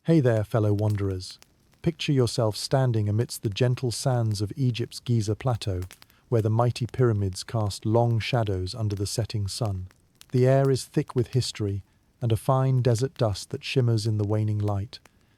Hey there, fellow wanderers. Picture yourself standing amidst the gentle sands of Egypt's Giza Plateau, where the mighty pyramids cast long shadows under the setting sun. The air is thick with history, and a fine desert dust that shimmers in the waning light,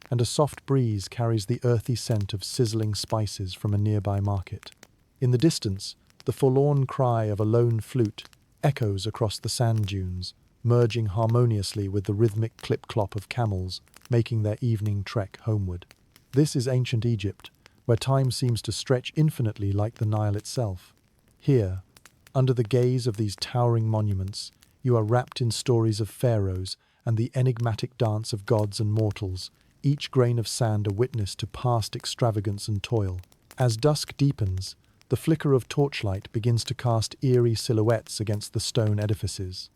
and a soft breeze carries the earthy scent of sizzling spices from a nearby market. In the distance, the forlorn cry of a lone flute echoes across the sand dunes, merging harmoniously with the rhythmic clip-clop of camels making their evening trek homeward. This is ancient Egypt, where time seems to stretch infinitely like the Nile itself. Here, under the gaze of these towering monuments, you are wrapped in stories of pharaohs and the enigmatic dance of gods and mortals, each grain of sand a witness to past extravagance and toil. As dusk deepens, the flicker of torchlight begins to cast eerie silhouettes against the stone edifices.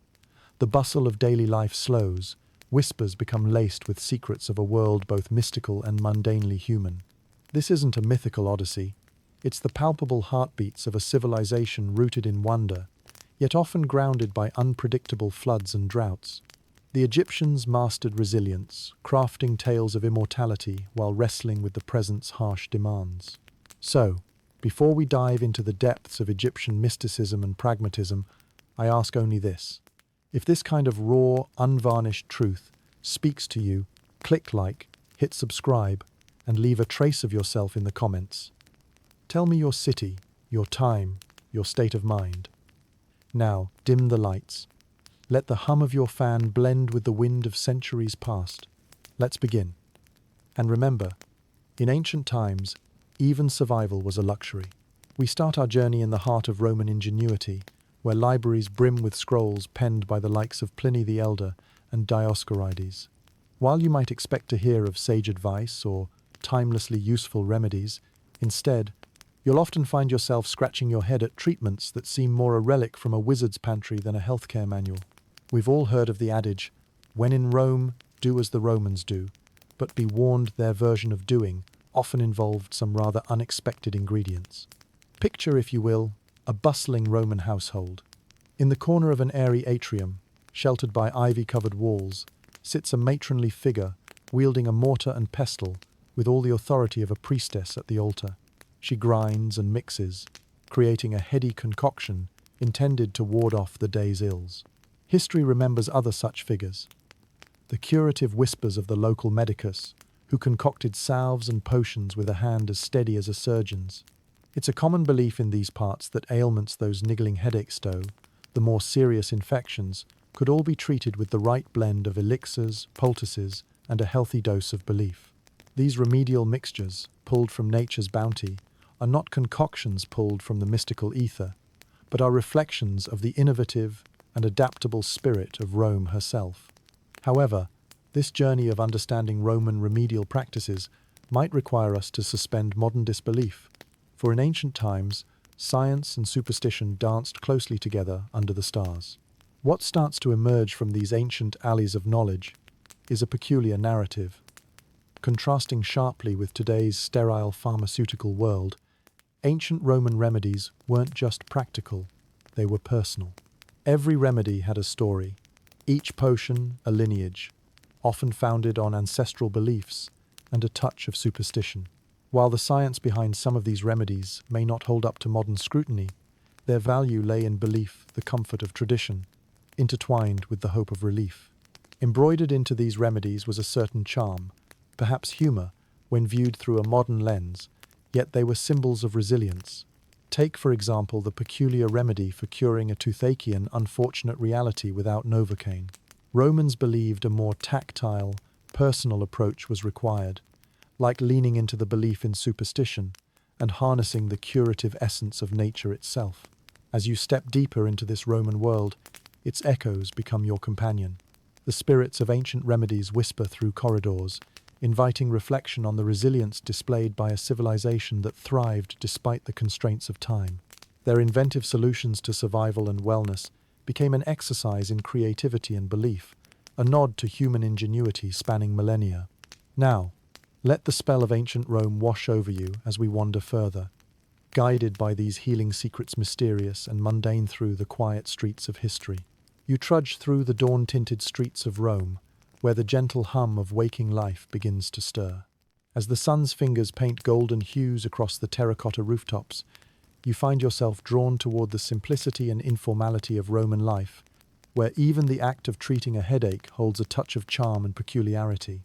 The bustle of daily life slows, whispers become laced with secrets of a world both mystical and mundanely human. This isn't a mythical odyssey, it's the palpable heartbeats of a civilization rooted in wonder, yet often grounded by unpredictable floods and droughts. The Egyptians mastered resilience, crafting tales of immortality while wrestling with the present's harsh demands. So, before we dive into the depths of Egyptian mysticism and pragmatism, I ask only this. If this kind of raw, unvarnished truth speaks to you, click like, hit subscribe, and leave a trace of yourself in the comments. Tell me your city, your time, your state of mind. Now, dim the lights. Let the hum of your fan blend with the wind of centuries past. Let's begin. And remember, in ancient times, even survival was a luxury. We start our journey in the heart of Roman ingenuity, where libraries brim with scrolls penned by the likes of Pliny the Elder and Dioscorides. While you might expect to hear of sage advice or timelessly useful remedies, instead, you'll often find yourself scratching your head at treatments that seem more a relic from a wizard's pantry than a healthcare manual. We've all heard of the adage, when in Rome, do as the Romans do, but be warned their version of doing often involved some rather unexpected ingredients. Picture, if you will, a bustling Roman household. In the corner of an airy atrium, sheltered by ivy-covered walls, sits a matronly figure wielding a mortar and pestle with all the authority of a priestess at the altar. She grinds and mixes, creating a heady concoction intended to ward off the day's ills. History remembers other such figures. The curative whispers of the local medicus, who concocted salves and potions with a hand as steady as a surgeon's. It's a common belief in these parts that ailments those niggling headaches stow, the more serious infections, could all be treated with the right blend of elixirs, poultices, and a healthy dose of belief. These remedial mixtures, pulled from nature's bounty, are not concoctions pulled from the mystical ether, but are reflections of the innovative and adaptable spirit of Rome herself. However, this journey of understanding Roman remedial practices might require us to suspend modern disbelief, for in ancient times, science and superstition danced closely together under the stars. What starts to emerge from these ancient alleys of knowledge is a peculiar narrative. Contrasting sharply with today's sterile pharmaceutical world, ancient Roman remedies weren't just practical, they were personal. Every remedy had a story, each potion a lineage, often founded on ancestral beliefs and a touch of superstition. While the science behind some of these remedies may not hold up to modern scrutiny, their value lay in belief, the comfort of tradition, intertwined with the hope of relief. Embroidered into these remedies was a certain charm, perhaps humor, when viewed through a modern lens, yet they were symbols of resilience. Take, for example, the peculiar remedy for curing a toothachean unfortunate reality without Novocaine. Romans believed a more tactile, personal approach was required, like leaning into the belief in superstition and harnessing the curative essence of nature itself. As you step deeper into this Roman world, its echoes become your companion. The spirits of ancient remedies whisper through corridors, inviting reflection on the resilience displayed by a civilization that thrived despite the constraints of time. Their inventive solutions to survival and wellness became an exercise in creativity and belief, a nod to human ingenuity spanning millennia. Now, let the spell of ancient Rome wash over you as we wander further, guided by these healing secrets mysterious and mundane through the quiet streets of history. You trudge through the dawn-tinted streets of Rome, where the gentle hum of waking life begins to stir. As the sun's fingers paint golden hues across the terracotta rooftops, you find yourself drawn toward the simplicity and informality of Roman life, where even the act of treating a headache holds a touch of charm and peculiarity.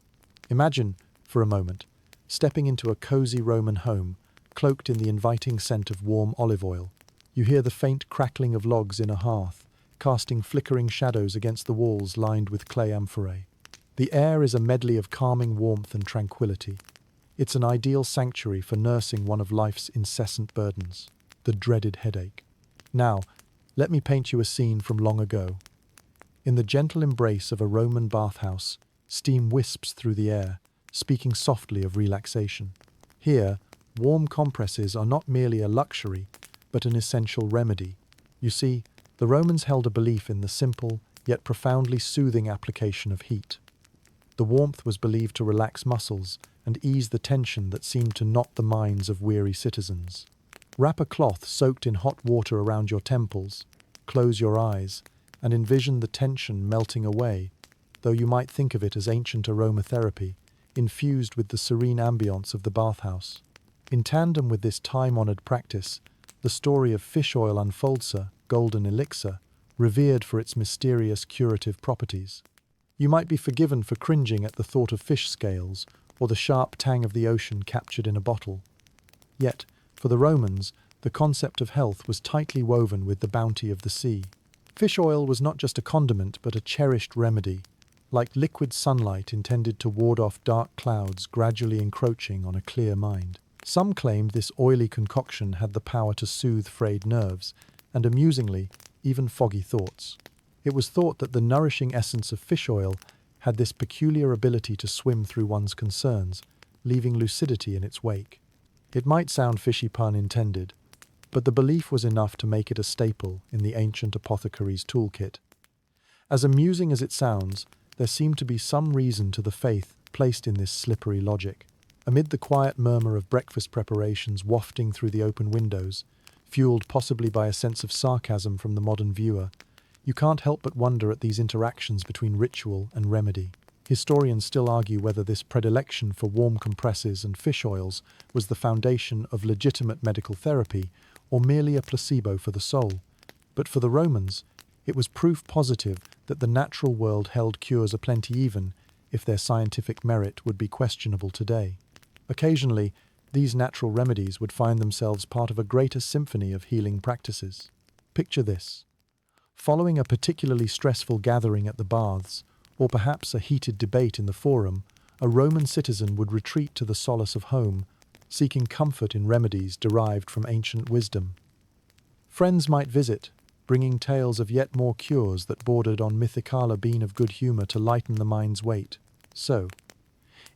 Imagine, for a moment, stepping into a cozy Roman home, cloaked in the inviting scent of warm olive oil. You hear the faint crackling of logs in a hearth, casting flickering shadows against the walls lined with clay amphorae. The air is a medley of calming warmth and tranquility. It's an ideal sanctuary for nursing one of life's incessant burdens, the dreaded headache. Now, let me paint you a scene from long ago. In the gentle embrace of a Roman bathhouse, steam wisps through the air, speaking softly of relaxation. Here, warm compresses are not merely a luxury, but an essential remedy. You see, the Romans held a belief in the simple, yet profoundly soothing application of heat. The warmth was believed to relax muscles and ease the tension that seemed to knot the minds of weary citizens. Wrap a cloth soaked in hot water around your temples, close your eyes, and envision the tension melting away, though you might think of it as ancient aromatherapy, infused with the serene ambience of the bathhouse. In tandem with this time-honored practice, the story of fish oil unfolds, a golden elixir, revered for its mysterious curative properties. You might be forgiven for cringing at the thought of fish scales or the sharp tang of the ocean captured in a bottle. Yet, for the Romans, the concept of health was tightly woven with the bounty of the sea. Fish oil was not just a condiment but a cherished remedy, like liquid sunlight intended to ward off dark clouds gradually encroaching on a clear mind. Some claimed this oily concoction had the power to soothe frayed nerves, and amusingly, even foggy thoughts. It was thought that the nourishing essence of fish oil had this peculiar ability to swim through one's concerns, leaving lucidity in its wake. It might sound fishy, pun intended, but the belief was enough to make it a staple in the ancient apothecary's toolkit. As amusing as it sounds, there seemed to be some reason to the faith placed in this slippery logic. Amid the quiet murmur of breakfast preparations wafting through the open windows, fueled possibly by a sense of sarcasm from the modern viewer, you can't help but wonder at these interactions between ritual and remedy. Historians still argue whether this predilection for warm compresses and fish oils was the foundation of legitimate medical therapy or merely a placebo for the soul. But for the Romans, it was proof positive that the natural world held cures aplenty, even if their scientific merit would be questionable today. Occasionally, these natural remedies would find themselves part of a greater symphony of healing practices. Picture this. Following a particularly stressful gathering at the baths, or perhaps a heated debate in the forum, a Roman citizen would retreat to the solace of home, seeking comfort in remedies derived from ancient wisdom. Friends might visit, bringing tales of yet more cures that bordered on mythical bean of good humor to lighten the mind's weight. So,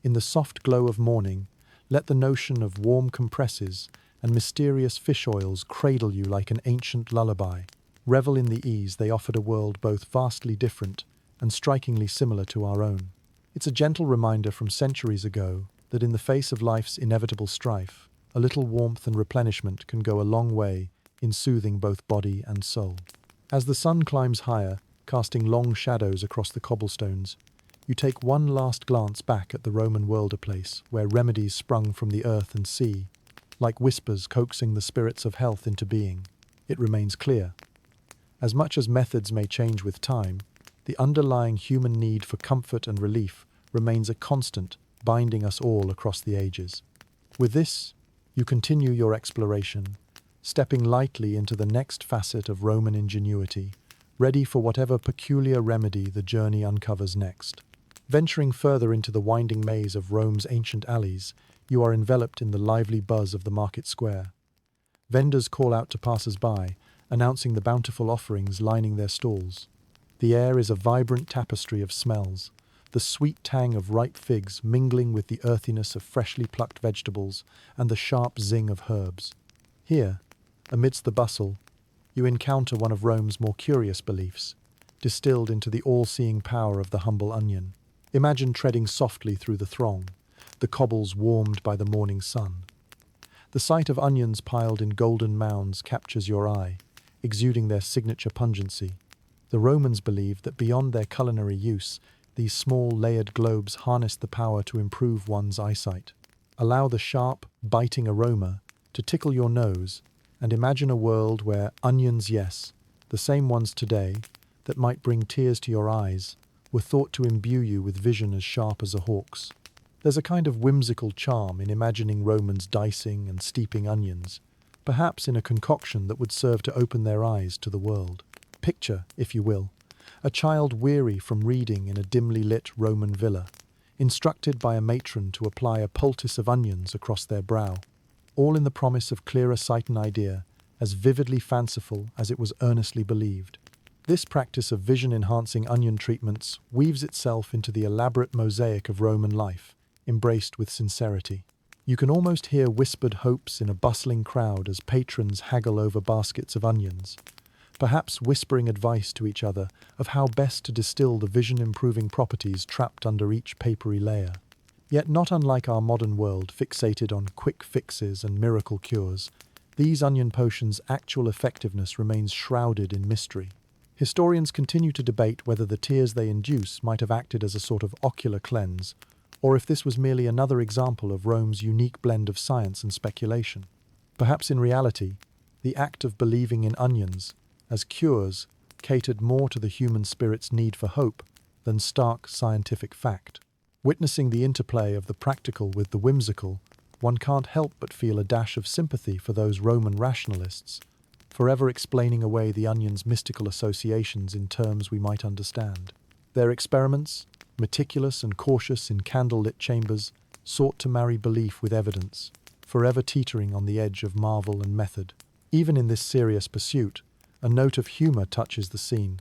in the soft glow of morning, let the notion of warm compresses and mysterious fish oils cradle you like an ancient lullaby. Revel in the ease they offered a world both vastly different and strikingly similar to our own. It's a gentle reminder from centuries ago that in the face of life's inevitable strife, a little warmth and replenishment can go a long way in soothing both body and soul. As the sun climbs higher, casting long shadows across the cobblestones, you take one last glance back at the Roman world-a-place, where remedies sprung from the earth and sea, like whispers coaxing the spirits of health into being. It remains clear. As much as methods may change with time, the underlying human need for comfort and relief remains a constant, binding us all across the ages. With this, you continue your exploration, stepping lightly into the next facet of Roman ingenuity, ready for whatever peculiar remedy the journey uncovers next. Venturing further into the winding maze of Rome's ancient alleys, you are enveloped in the lively buzz of the market square. Vendors call out to passers-by, announcing the bountiful offerings lining their stalls. The air is a vibrant tapestry of smells, the sweet tang of ripe figs mingling with the earthiness of freshly plucked vegetables and the sharp zing of herbs. Here, amidst the bustle, you encounter one of Rome's more curious beliefs, distilled into the all-seeing power of the humble onion. Imagine treading softly through the throng, the cobbles warmed by the morning sun. The sight of onions piled in golden mounds captures your eye, exuding their signature pungency. The Romans believed that beyond their culinary use, these small layered globes harness the power to improve one's eyesight. Allow the sharp, biting aroma to tickle your nose and imagine a world where onions, yes, the same ones today, that might bring tears to your eyes, were thought to imbue you with vision as sharp as a hawk's. There's a kind of whimsical charm in imagining Romans dicing and steeping onions, perhaps in a concoction that would serve to open their eyes to the world. Picture, if you will, a child weary from reading in a dimly lit Roman villa, instructed by a matron to apply a poultice of onions across their brow, all in the promise of clearer sight and idea, as vividly fanciful as it was earnestly believed. This practice of vision-enhancing onion treatments weaves itself into the elaborate mosaic of Roman life, embraced with sincerity. You can almost hear whispered hopes in a bustling crowd as patrons haggle over baskets of onions, perhaps whispering advice to each other of how best to distill the vision-improving properties trapped under each papery layer. Yet not unlike our modern world fixated on quick fixes and miracle cures, these onion potions' actual effectiveness remains shrouded in mystery. Historians continue to debate whether the tears they induce might have acted as a sort of ocular cleanse, or if this was merely another example of Rome's unique blend of science and speculation. Perhaps in reality, the act of believing in onions as cures catered more to the human spirit's need for hope than stark scientific fact. Witnessing the interplay of the practical with the whimsical, one can't help but feel a dash of sympathy for those Roman rationalists, forever explaining away the onion's mystical associations in terms we might understand. Their experiments, meticulous and cautious in candle-lit chambers, sought to marry belief with evidence, forever teetering on the edge of marvel and method. Even in this serious pursuit, a note of humor touches the scene.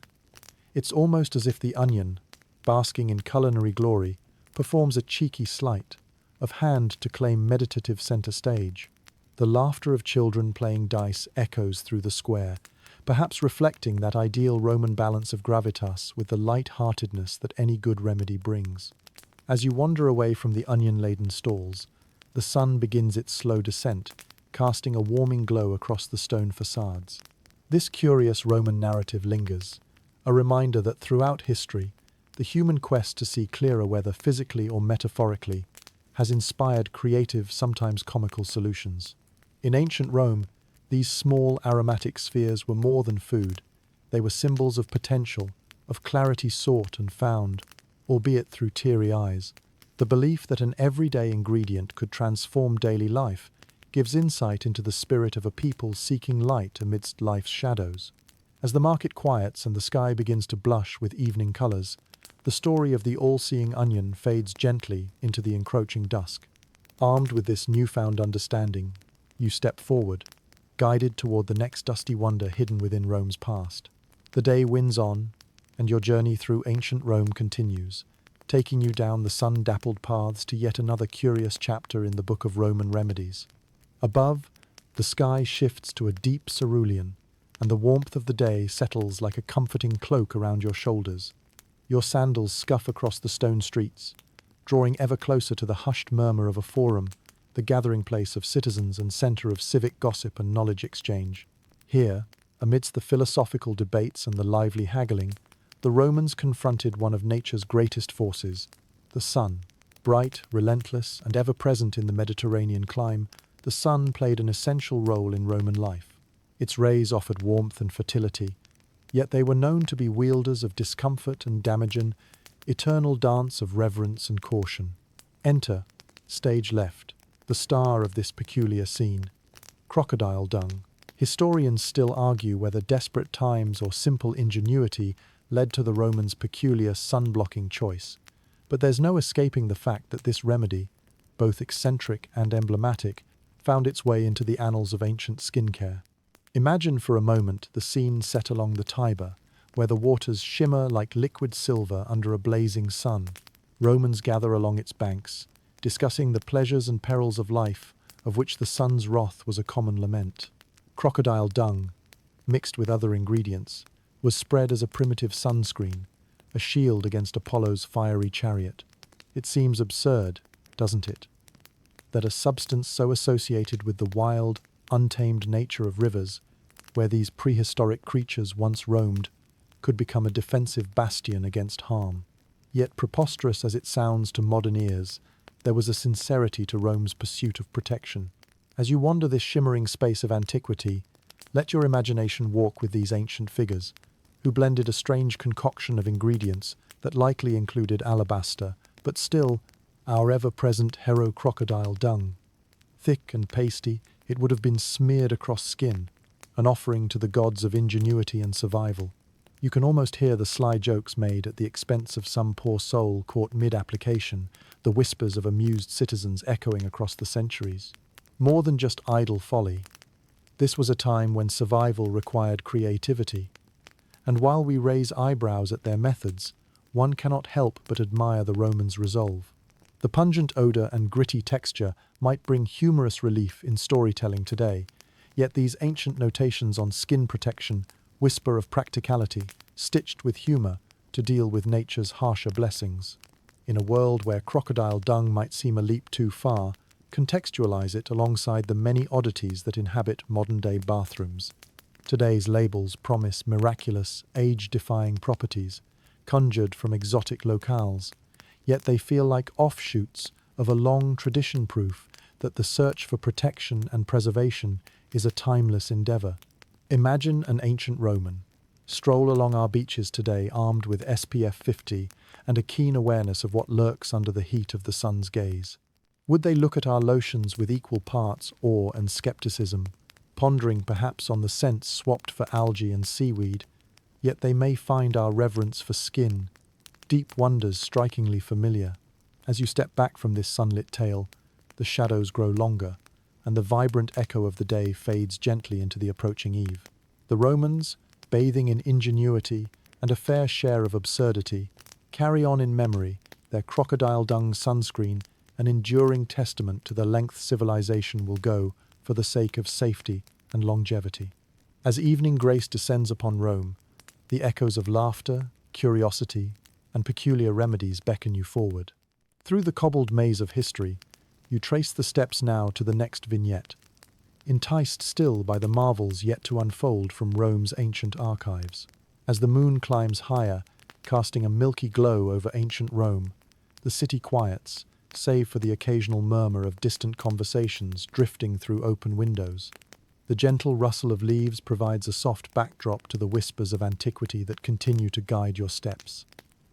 It's almost as if the onion, basking in culinary glory, performs a cheeky sleight of hand to claim meditative center stage. The laughter of children playing dice echoes through the square, perhaps reflecting that ideal Roman balance of gravitas with the light-heartedness that any good remedy brings. As you wander away from the onion-laden stalls, the sun begins its slow descent, casting a warming glow across the stone facades. This curious Roman narrative lingers, a reminder that throughout history, the human quest to see clearer, whether physically or metaphorically, has inspired creative, sometimes comical solutions. In ancient Rome, these small aromatic spheres were more than food. They were symbols of potential, of clarity sought and found, albeit through teary eyes. The belief that an everyday ingredient could transform daily life gives insight into the spirit of a people seeking light amidst life's shadows. As the market quiets and the sky begins to blush with evening colors, the story of the all-seeing onion fades gently into the encroaching dusk. Armed with this newfound understanding, you step forward, guided toward the next dusty wonder hidden within Rome's past. The day winds on, and your journey through ancient Rome continues, taking you down the sun-dappled paths to yet another curious chapter in the Book of Roman Remedies. Above, the sky shifts to a deep cerulean, and the warmth of the day settles like a comforting cloak around your shoulders. Your sandals scuff across the stone streets, drawing ever closer to the hushed murmur of a forum, the gathering place of citizens and center of civic gossip and knowledge exchange. Here, amidst the philosophical debates and the lively haggling, the Romans confronted one of nature's greatest forces, the sun. Bright, relentless, and ever present in the Mediterranean clime, the sun played an essential role in Roman life. Its rays offered warmth and fertility, yet they were known to be wielders of discomfort and damage, an eternal dance of reverence and caution. Enter, stage left, the star of this peculiar scene, Crocodile-Dung. Historians still argue whether desperate times or simple ingenuity led to the Romans' peculiar sun-blocking choice, but there's no escaping the fact that this remedy, both eccentric and emblematic, found its way into the annals of ancient skincare. Imagine for a moment the scene set along the Tiber, where the waters shimmer like liquid silver under a blazing sun. Romans gather along its banks, discussing the pleasures and perils of life, of which the sun's wrath was a common lament. Crocodile dung, mixed with other ingredients, was spread as a primitive sunscreen, a shield against Apollo's fiery chariot. It seems absurd, doesn't it, that a substance so associated with the wild, untamed nature of rivers, where these prehistoric creatures once roamed, could become a defensive bastion against harm. Yet preposterous as it sounds to modern ears, there was a sincerity to Rome's pursuit of protection. As you wander this shimmering space of antiquity, let your imagination walk with these ancient figures, who blended a strange concoction of ingredients that likely included alabaster, but still, our ever-present hero crocodile dung. Thick and pasty, it would have been smeared across skin, an offering to the gods of ingenuity and survival. You can almost hear the sly jokes made at the expense of some poor soul caught mid-application, the whispers of amused citizens echoing across the centuries. More than just idle folly, this was a time when survival required creativity. And while we raise eyebrows at their methods, one cannot help but admire the Romans' resolve. The pungent odor and gritty texture might bring humorous relief in storytelling today, yet these ancient notations on skin protection whisper of practicality, stitched with humor to deal with nature's harsher blessings. In a world where crocodile dung might seem a leap too far, contextualize it alongside the many oddities that inhabit modern-day bathrooms. Today's labels promise miraculous, age-defying properties, conjured from exotic locales, yet they feel like offshoots of a long tradition, proof that the search for protection and preservation is a timeless endeavor. Imagine an ancient Roman. Stroll along our beaches today armed with SPF 50 and a keen awareness of what lurks under the heat of the sun's gaze. Would they look at our lotions with equal parts awe and skepticism, pondering perhaps on the scents swapped for algae and seaweed? Yet they may find our reverence for skin, deep wonders strikingly familiar. As you step back from this sunlit tale, the shadows grow longer, and the vibrant echo of the day fades gently into the approaching eve. The Romans, bathing in ingenuity and a fair share of absurdity, carry on in memory their crocodile-dung sunscreen, an enduring testament to the length civilization will go for the sake of safety and longevity. As evening grace descends upon Rome, the echoes of laughter, curiosity, and peculiar remedies beckon you forward. Through the cobbled maze of history, you trace the steps now to the next vignette, enticed still by the marvels yet to unfold from Rome's ancient archives. As the moon climbs higher, casting a milky glow over ancient Rome, the city quiets, save for the occasional murmur of distant conversations drifting through open windows. The gentle rustle of leaves provides a soft backdrop to the whispers of antiquity that continue to guide your steps.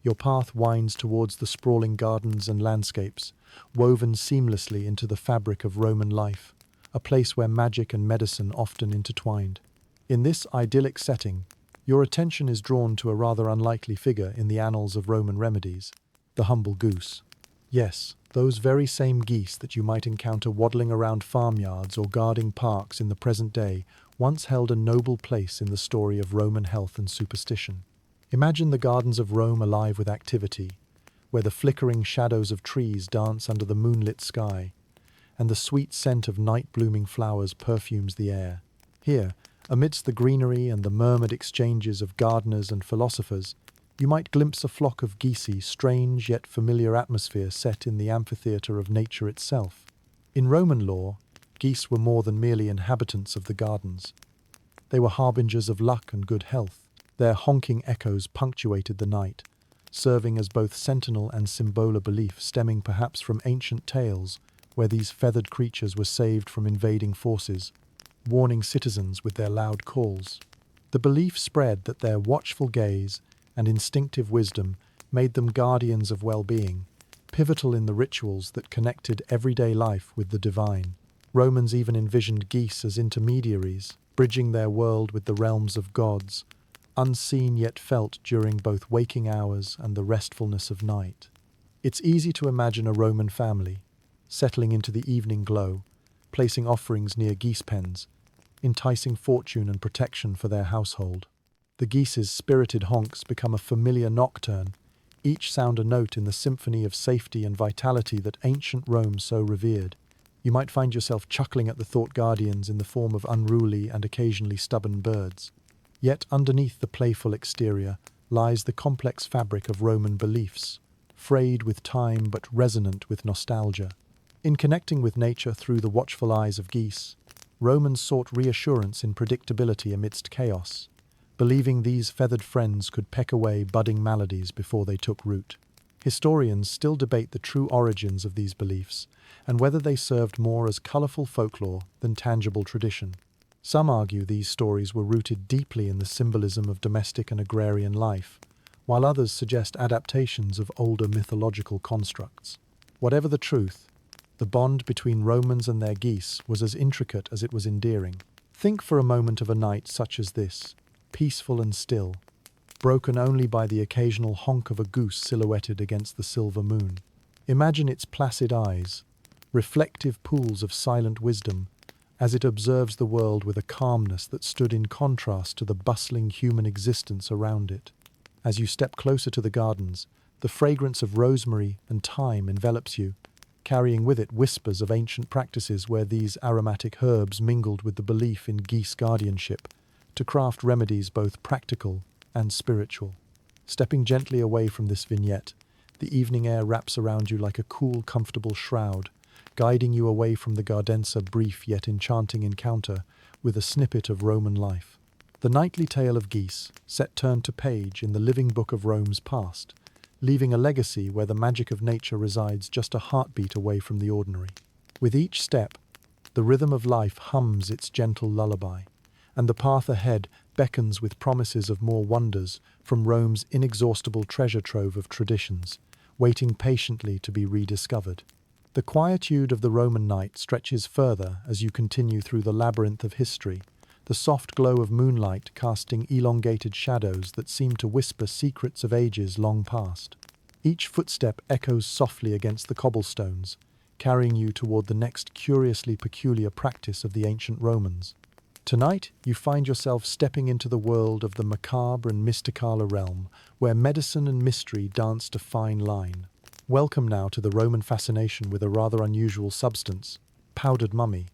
Your path winds towards the sprawling gardens and landscapes, woven seamlessly into the fabric of Roman life, a place where magic and medicine often intertwined. In this idyllic setting, your attention is drawn to a rather unlikely figure in the annals of Roman remedies, the humble goose. Yes, those very same geese that you might encounter waddling around farmyards or guarding parks in the present day once held a noble place in the story of Roman health and superstition. Imagine the gardens of Rome alive with activity, where the flickering shadows of trees dance under the moonlit sky, and the sweet scent of night-blooming flowers perfumes the air. Here, amidst the greenery and the murmured exchanges of gardeners and philosophers, you might glimpse a flock of geese, strange yet familiar atmosphere set in the amphitheatre of nature itself. In Roman lore, geese were more than merely inhabitants of the gardens. They were harbingers of luck and good health. Their honking echoes punctuated the night, serving as both sentinel and symbol of belief, stemming perhaps from ancient tales where these feathered creatures were saved from invading forces, warning citizens with their loud calls. The belief spread that their watchful gaze and instinctive wisdom made them guardians of well-being, pivotal in the rituals that connected everyday life with the divine. Romans even envisioned geese as intermediaries, bridging their world with the realms of gods, unseen yet felt during both waking hours and the restfulness of night. It's easy to imagine a Roman family, settling into the evening glow, placing offerings near geese pens, enticing fortune and protection for their household. The geese's spirited honks become a familiar nocturne, each sound a note in the symphony of safety and vitality that ancient Rome so revered. You might find yourself chuckling at the thought guardians in the form of unruly and occasionally stubborn birds. Yet underneath the playful exterior lies the complex fabric of Roman beliefs, frayed with time but resonant with nostalgia. In connecting with nature through the watchful eyes of geese, Romans sought reassurance in predictability amidst chaos, believing these feathered friends could peck away budding maladies before they took root. Historians still debate the true origins of these beliefs and whether they served more as colourful folklore than tangible tradition. Some argue these stories were rooted deeply in the symbolism of domestic and agrarian life, while others suggest adaptations of older mythological constructs. Whatever the truth, the bond between Romans and their geese was as intricate as it was endearing. Think for a moment of a night such as this, peaceful and still, broken only by the occasional honk of a goose silhouetted against the silver moon. Imagine its placid eyes, reflective pools of silent wisdom, as it observes the world with a calmness that stood in contrast to the bustling human existence around it. As you step closer to the gardens, the fragrance of rosemary and thyme envelops you, carrying with it whispers of ancient practices where these aromatic herbs mingled with the belief in geese guardianship to craft remedies both practical and spiritual. Stepping gently away from this vignette, the evening air wraps around you like a cool, comfortable shroud, guiding you away from the Gardensa brief yet enchanting encounter with a snippet of Roman life. The nightly tale of geese, set turn to page in the living book of Rome's past, leaving a legacy where the magic of nature resides just a heartbeat away from the ordinary. With each step, the rhythm of life hums its gentle lullaby, and the path ahead beckons with promises of more wonders from Rome's inexhaustible treasure trove of traditions, waiting patiently to be rediscovered. The quietude of the Roman night stretches further as you continue through the labyrinth of history, the soft glow of moonlight casting elongated shadows that seem to whisper secrets of ages long past. Each footstep echoes softly against the cobblestones, carrying you toward the next curiously peculiar practice of the ancient Romans. Tonight, you find yourself stepping into the world of the macabre and mystical realm, where medicine and mystery danced a fine line. Welcome now to the Roman fascination with a rather unusual substance, powdered mummy.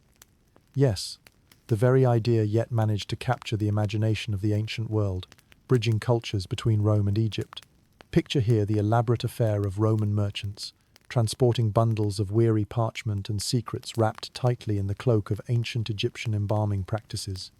Yes, the very idea yet managed to capture the imagination of the ancient world, bridging cultures between Rome and Egypt. Picture here the elaborate affair of Roman merchants, transporting bundles of weary parchment and secrets wrapped tightly in the cloak of ancient Egyptian embalming practices.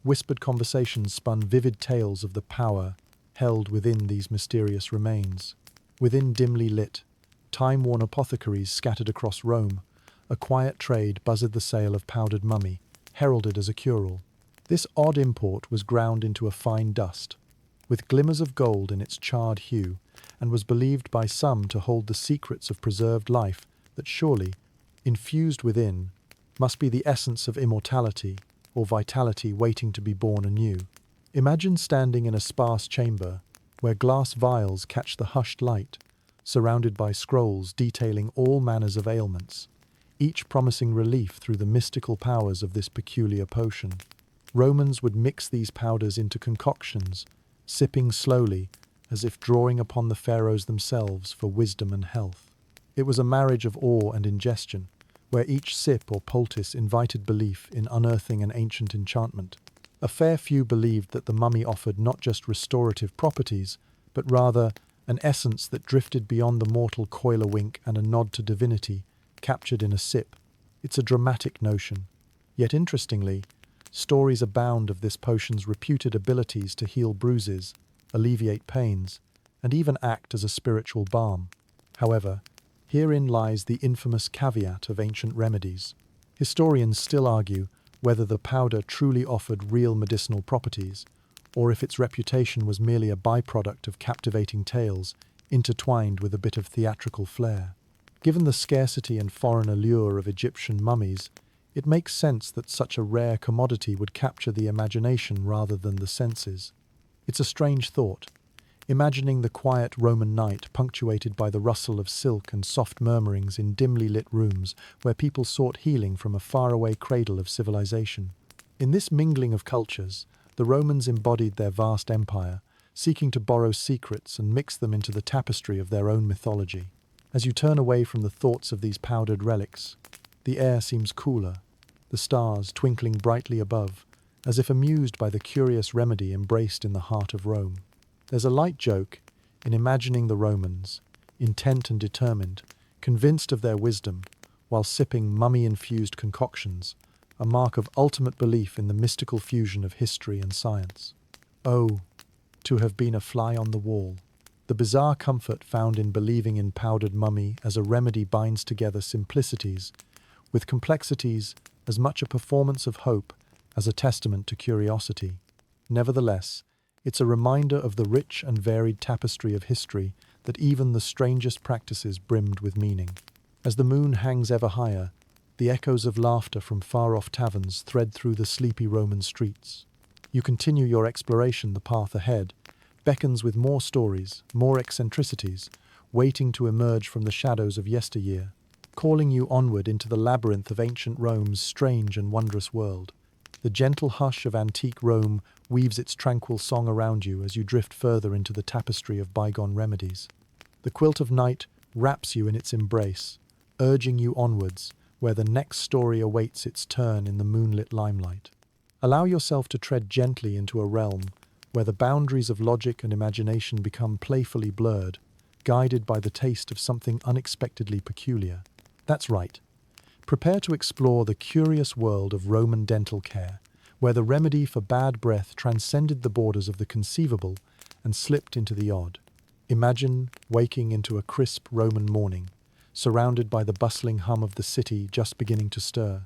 Whispered conversations spun vivid tales of the power held within these mysterious remains. Within dimly lit, time-worn apothecaries scattered across Rome, a quiet trade buzzed the sale of powdered mummy, heralded as a cure-all. This odd import was ground into a fine dust, with glimmers of gold in its charred hue, and was believed by some to hold the secrets of preserved life that surely, infused within, must be the essence of immortality or vitality waiting to be born anew. Imagine standing in a sparse chamber where glass vials catch the hushed light, surrounded by scrolls detailing all manners of ailments, each promising relief through the mystical powers of this peculiar potion. Romans would mix these powders into concoctions, sipping slowly, as if drawing upon the pharaohs themselves for wisdom and health. It was a marriage of awe and ingestion, where each sip or poultice invited belief in unearthing an ancient enchantment. A fair few believed that the mummy offered not just restorative properties, but rather an essence that drifted beyond the mortal coil-a-wink and a nod to divinity, captured in a sip. It's a dramatic notion. Yet interestingly, stories abound of this potion's reputed abilities to heal bruises, alleviate pains, and even act as a spiritual balm. However, herein lies the infamous caveat of ancient remedies. Historians still argue whether the powder truly offered real medicinal properties, or if its reputation was merely a byproduct of captivating tales intertwined with a bit of theatrical flair. Given the scarcity and foreign allure of Egyptian mummies, it makes sense that such a rare commodity would capture the imagination rather than the senses. It's a strange thought, imagining the quiet Roman night punctuated by the rustle of silk and soft murmurings in dimly lit rooms where people sought healing from a faraway cradle of civilization. In this mingling of cultures, the Romans embodied their vast empire, seeking to borrow secrets and mix them into the tapestry of their own mythology. As you turn away from the thoughts of these powdered relics, the air seems cooler, the stars twinkling brightly above, as if amused by the curious remedy embraced in the heart of Rome. There's a light joke in imagining the Romans, intent and determined, convinced of their wisdom, while sipping mummy-infused concoctions, a mark of ultimate belief in the mystical fusion of history and science. Oh, to have been a fly on the wall. the bizarre comfort found in believing in powdered mummy as a remedy binds together simplicities with complexities, as much a performance of hope as a testament to curiosity. Nevertheless, it's a reminder of the rich and varied tapestry of history that even the strangest practices brimmed with meaning. As the moon hangs ever higher, the echoes of laughter from far-off taverns thread through the sleepy Roman streets. You continue your exploration the path ahead, beckons with more stories, more eccentricities, waiting to emerge from the shadows of yesteryear, calling you onward into the labyrinth of ancient Rome's strange and wondrous world. The gentle hush of antique Rome weaves its tranquil song around you as you drift further into the tapestry of bygone remedies. The quilt of night wraps you in its embrace, urging you onwards, where the next story awaits its turn in the moonlit limelight. Allow yourself to tread gently into a realm where the boundaries of logic and imagination become playfully blurred, guided by the taste of something unexpectedly peculiar. That's right. Prepare to explore the curious world of Roman dental care, where the remedy for bad breath transcended the borders of the conceivable and slipped into the odd. Imagine waking into a crisp Roman morning, surrounded by the bustling hum of the city just beginning to stir.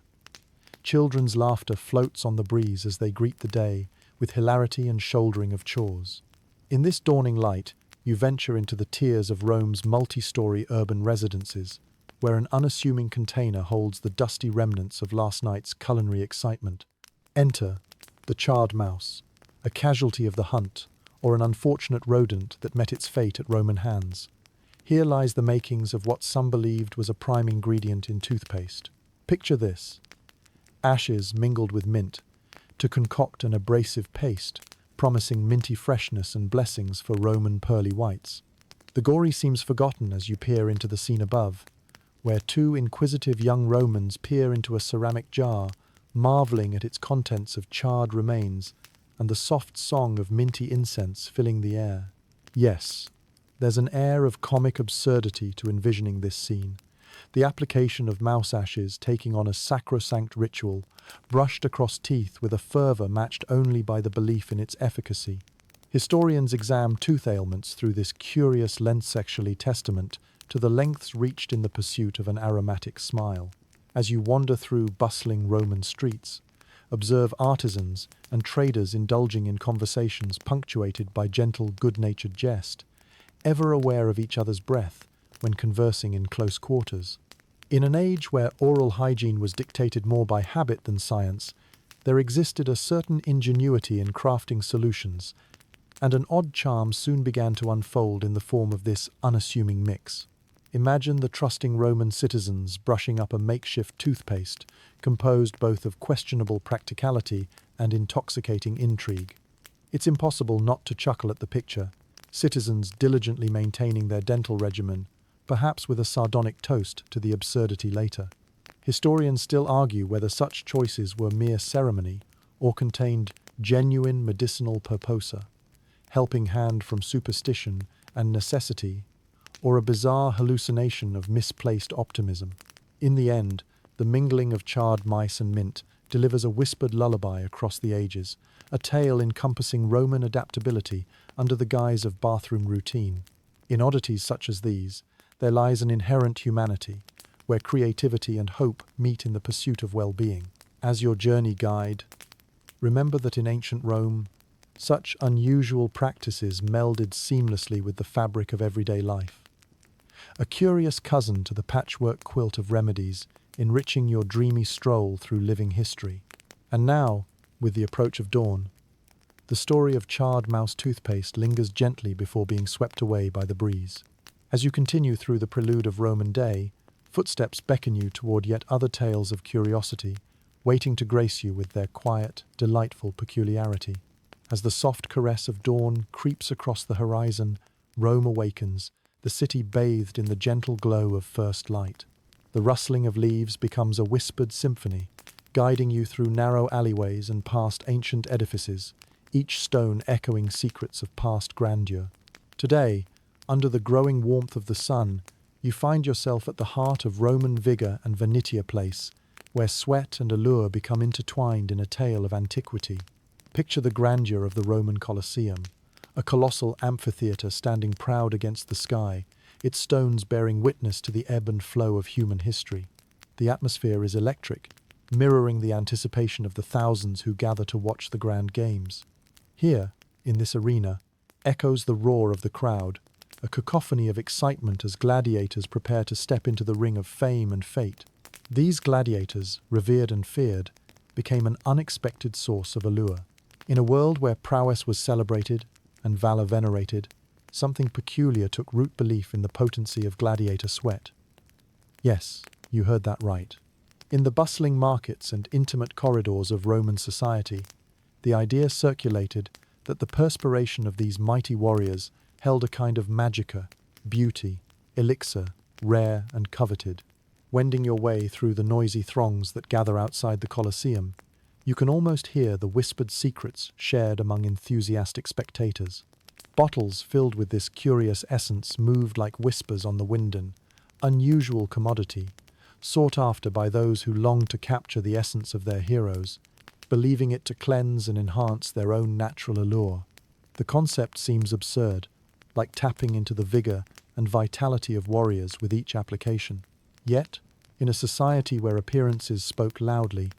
Children's laughter floats on the breeze as they greet the day with hilarity and shouldering of chores. In this dawning light, you venture into the tiers of Rome's multi-story urban residences, where an unassuming container holds the dusty remnants of last night's culinary excitement. Enter the charred mouse, a casualty of the hunt, or an unfortunate rodent that met its fate at Roman hands. Here lies the makings of what some believed was a prime ingredient in toothpaste. Picture this: ashes mingled with mint to concoct an abrasive paste, promising minty freshness and blessings for Roman pearly whites. The gory seems forgotten as you peer into the scene above, where two inquisitive young Romans peer into a ceramic jar, marveling at its contents of charred remains and the soft song of minty incense filling the air. Yes, there's an air of comic absurdity to envisioning this scene, the application of mouse ashes taking on a sacrosanct ritual, brushed across teeth with a fervor matched only by the belief in its efficacy. Historians examine tooth ailments through this curious lens-sexually testament to the lengths reached in the pursuit of an aromatic smile. As you wander through bustling Roman streets, observe artisans and traders indulging in conversations punctuated by gentle, good-natured jest, ever aware of each other's breath when conversing in close quarters. In an age where oral hygiene was dictated more by habit than science, there existed a certain ingenuity in crafting solutions, and an odd charm soon began to unfold in the form of this unassuming mix. Imagine the trusting Roman citizens brushing up a makeshift toothpaste, composed both of questionable practicality and intoxicating intrigue. It's impossible not to chuckle at the picture, citizens diligently maintaining their dental regimen, perhaps with a sardonic toast to the absurdity later. Historians still argue whether such choices were mere ceremony or contained genuine medicinal purposa, helping hand from superstition and necessity, or a bizarre hallucination of misplaced optimism. In the end, the mingling of charred mice and mint delivers a whispered lullaby across the ages, a tale encompassing Roman adaptability under the guise of bathroom routine. In oddities such as these, there lies an inherent humanity, where creativity and hope meet in the pursuit of well-being. As your journey guide, remember that in ancient Rome, such unusual practices melded seamlessly with the fabric of everyday life. A curious cousin to the patchwork quilt of remedies, enriching your dreamy stroll through living history. And now, with the approach of dawn, the story of charred mouse toothpaste lingers gently before being swept away by the breeze. As you continue through the prelude of Roman day, footsteps beckon you toward yet other tales of curiosity, waiting to grace you with their quiet, delightful peculiarity. As the soft caress of dawn creeps across the horizon, Rome awakens, the city bathed in the gentle glow of first light. The rustling of leaves becomes a whispered symphony, guiding you through narrow alleyways and past ancient edifices, each stone echoing secrets of past grandeur. Today, under the growing warmth of the sun, you find yourself at the heart of Roman vigor and Venetia Place, where sweat and allure become intertwined in a tale of antiquity. Picture the grandeur of the Roman Colosseum, a colossal amphitheatre standing proud against the sky, its stones bearing witness to the ebb and flow of human history. The atmosphere is electric, mirroring the anticipation of the thousands who gather to watch the grand games. Here, in this arena, echoes the roar of the crowd, a cacophony of excitement as gladiators prepare to step into the ring of fame and fate. These gladiators, revered and feared, became an unexpected source of allure. In a world where prowess was celebrated and valor venerated, something peculiar took root: belief in the potency of gladiator sweat. Yes, you heard that right. In the bustling markets and intimate corridors of Roman society, the idea circulated that the perspiration of these mighty warriors held a kind of magica, beauty, elixir, rare and coveted. Wending your way through the noisy throngs that gather outside the Colosseum, you can almost hear the whispered secrets shared among enthusiastic spectators. Bottles filled with this curious essence moved like whispers on the wind, an unusual commodity, sought after by those who longed to capture the essence of their heroes, believing it to cleanse and enhance their own natural allure. The concept seems absurd, like tapping into the vigor and vitality of warriors with each application. Yet, in a society where appearances spoke loudly,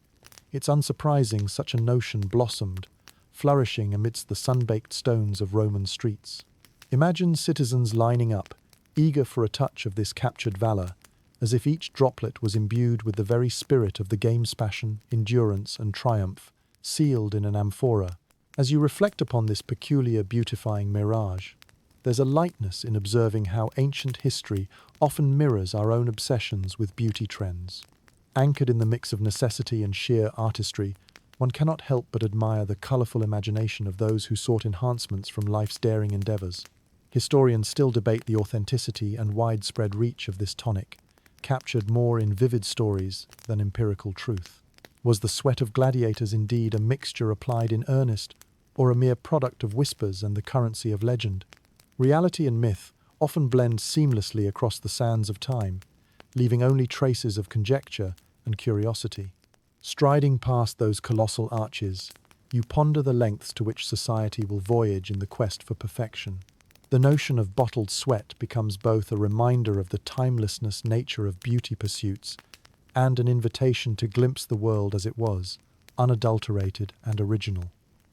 it's unsurprising such a notion blossomed, flourishing amidst the sun-baked stones of Roman streets. Imagine citizens lining up, eager for a touch of this captured valor, as if each droplet was imbued with the very spirit of the game's passion, endurance, and triumph, sealed in an amphora. As you reflect upon this peculiar beautifying mirage, there's a lightness in observing how ancient history often mirrors our own obsessions with beauty trends. Anchored in the mix of necessity and sheer artistry, one cannot help but admire the colourful imagination of those who sought enhancements from life's daring endeavours. Historians still debate the authenticity and widespread reach of this tonic, captured more in vivid stories than empirical truth. Was the sweat of gladiators indeed a mixture applied in earnest, or a mere product of whispers and the currency of legend? Reality and myth often blend seamlessly across the sands of time, leaving only traces of conjecture and curiosity. Striding past those colossal arches, you ponder the lengths to which society will voyage in the quest for perfection. The notion of bottled sweat becomes both a reminder of the timelessness nature of beauty pursuits and an invitation to glimpse the world as it was, unadulterated and original.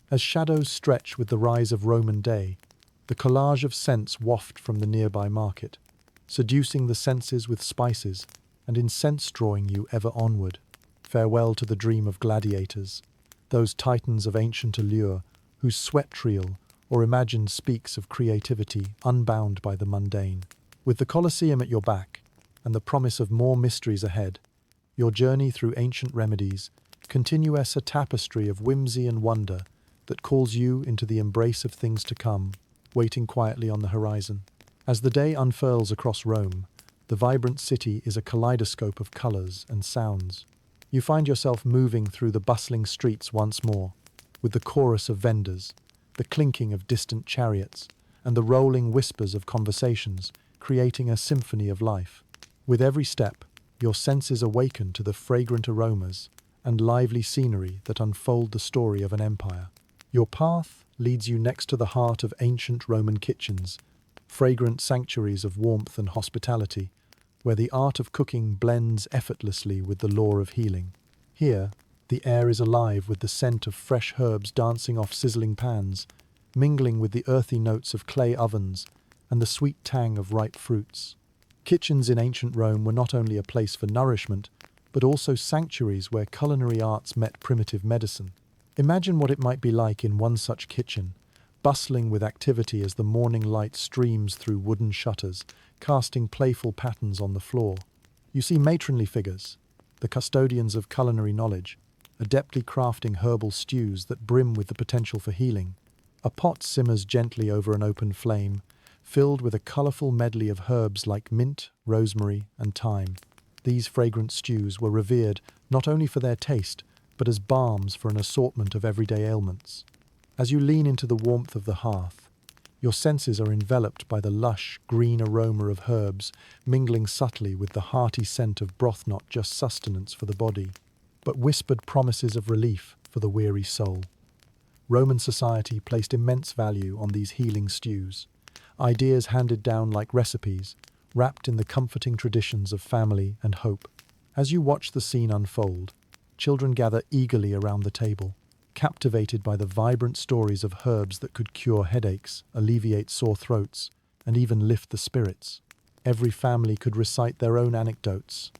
As shadows stretch with the rise of Roman day, the collage of scents waft from the nearby market, seducing the senses with spices and incense drawing you ever onward. Farewell to the dream of gladiators, those titans of ancient allure whose sweat reel or imagined speaks of creativity unbound by the mundane. With the Colosseum at your back and the promise of more mysteries ahead, your journey through ancient remedies continues a tapestry of whimsy and wonder that calls you into the embrace of things to come, waiting quietly on the horizon. As the day unfurls across Rome, the vibrant city is a kaleidoscope of colours and sounds. You find yourself moving through the bustling streets once more, with the chorus of vendors, the clinking of distant chariots, and the rolling whispers of conversations, creating a symphony of life. With every step, your senses awaken to the fragrant aromas and lively scenery that unfold the story of an empire. Your path leads you next to the heart of ancient Roman kitchens, fragrant sanctuaries of warmth and hospitality, where the art of cooking blends effortlessly with the lore of healing. Here, the air is alive with the scent of fresh herbs dancing off sizzling pans, mingling with the earthy notes of clay ovens and the sweet tang of ripe fruits. Kitchens in ancient Rome were not only a place for nourishment, but also sanctuaries where culinary arts met primitive medicine. Imagine what it might be like in one such kitchen, bustling with activity as the morning light streams through wooden shutters, casting playful patterns on the floor. You see matronly figures, the custodians of culinary knowledge, adeptly crafting herbal stews that brim with the potential for healing. A pot simmers gently over an open flame, filled with a colourful medley of herbs like mint, rosemary, and thyme. These fragrant stews were revered not only for their taste, but as balms for an assortment of everyday ailments. As you lean into the warmth of the hearth, your senses are enveloped by the lush, green aroma of herbs, mingling subtly with the hearty scent of broth, not just sustenance for the body, but whispered promises of relief for the weary soul. Roman society placed immense value on these healing stews, ideas handed down like recipes, wrapped in the comforting traditions of family and hope. As you watch the scene unfold, children gather eagerly around the table, captivated by the vibrant stories of herbs that could cure headaches, alleviate sore throats, and even lift the spirits. Every family could recite their own anecdotes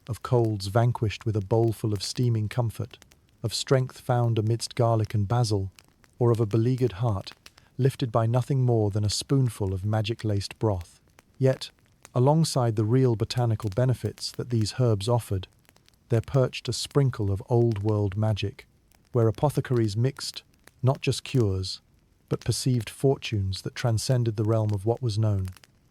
of colds vanquished with a bowlful of steaming comfort, of strength found amidst garlic and basil, or of a beleaguered heart lifted by nothing more than a spoonful of magic-laced broth. Yet, alongside the real botanical benefits that these herbs offered, there perched a sprinkle of old-world magic, where apothecaries mixed not just cures, but perceived fortunes that transcended the realm of what was known.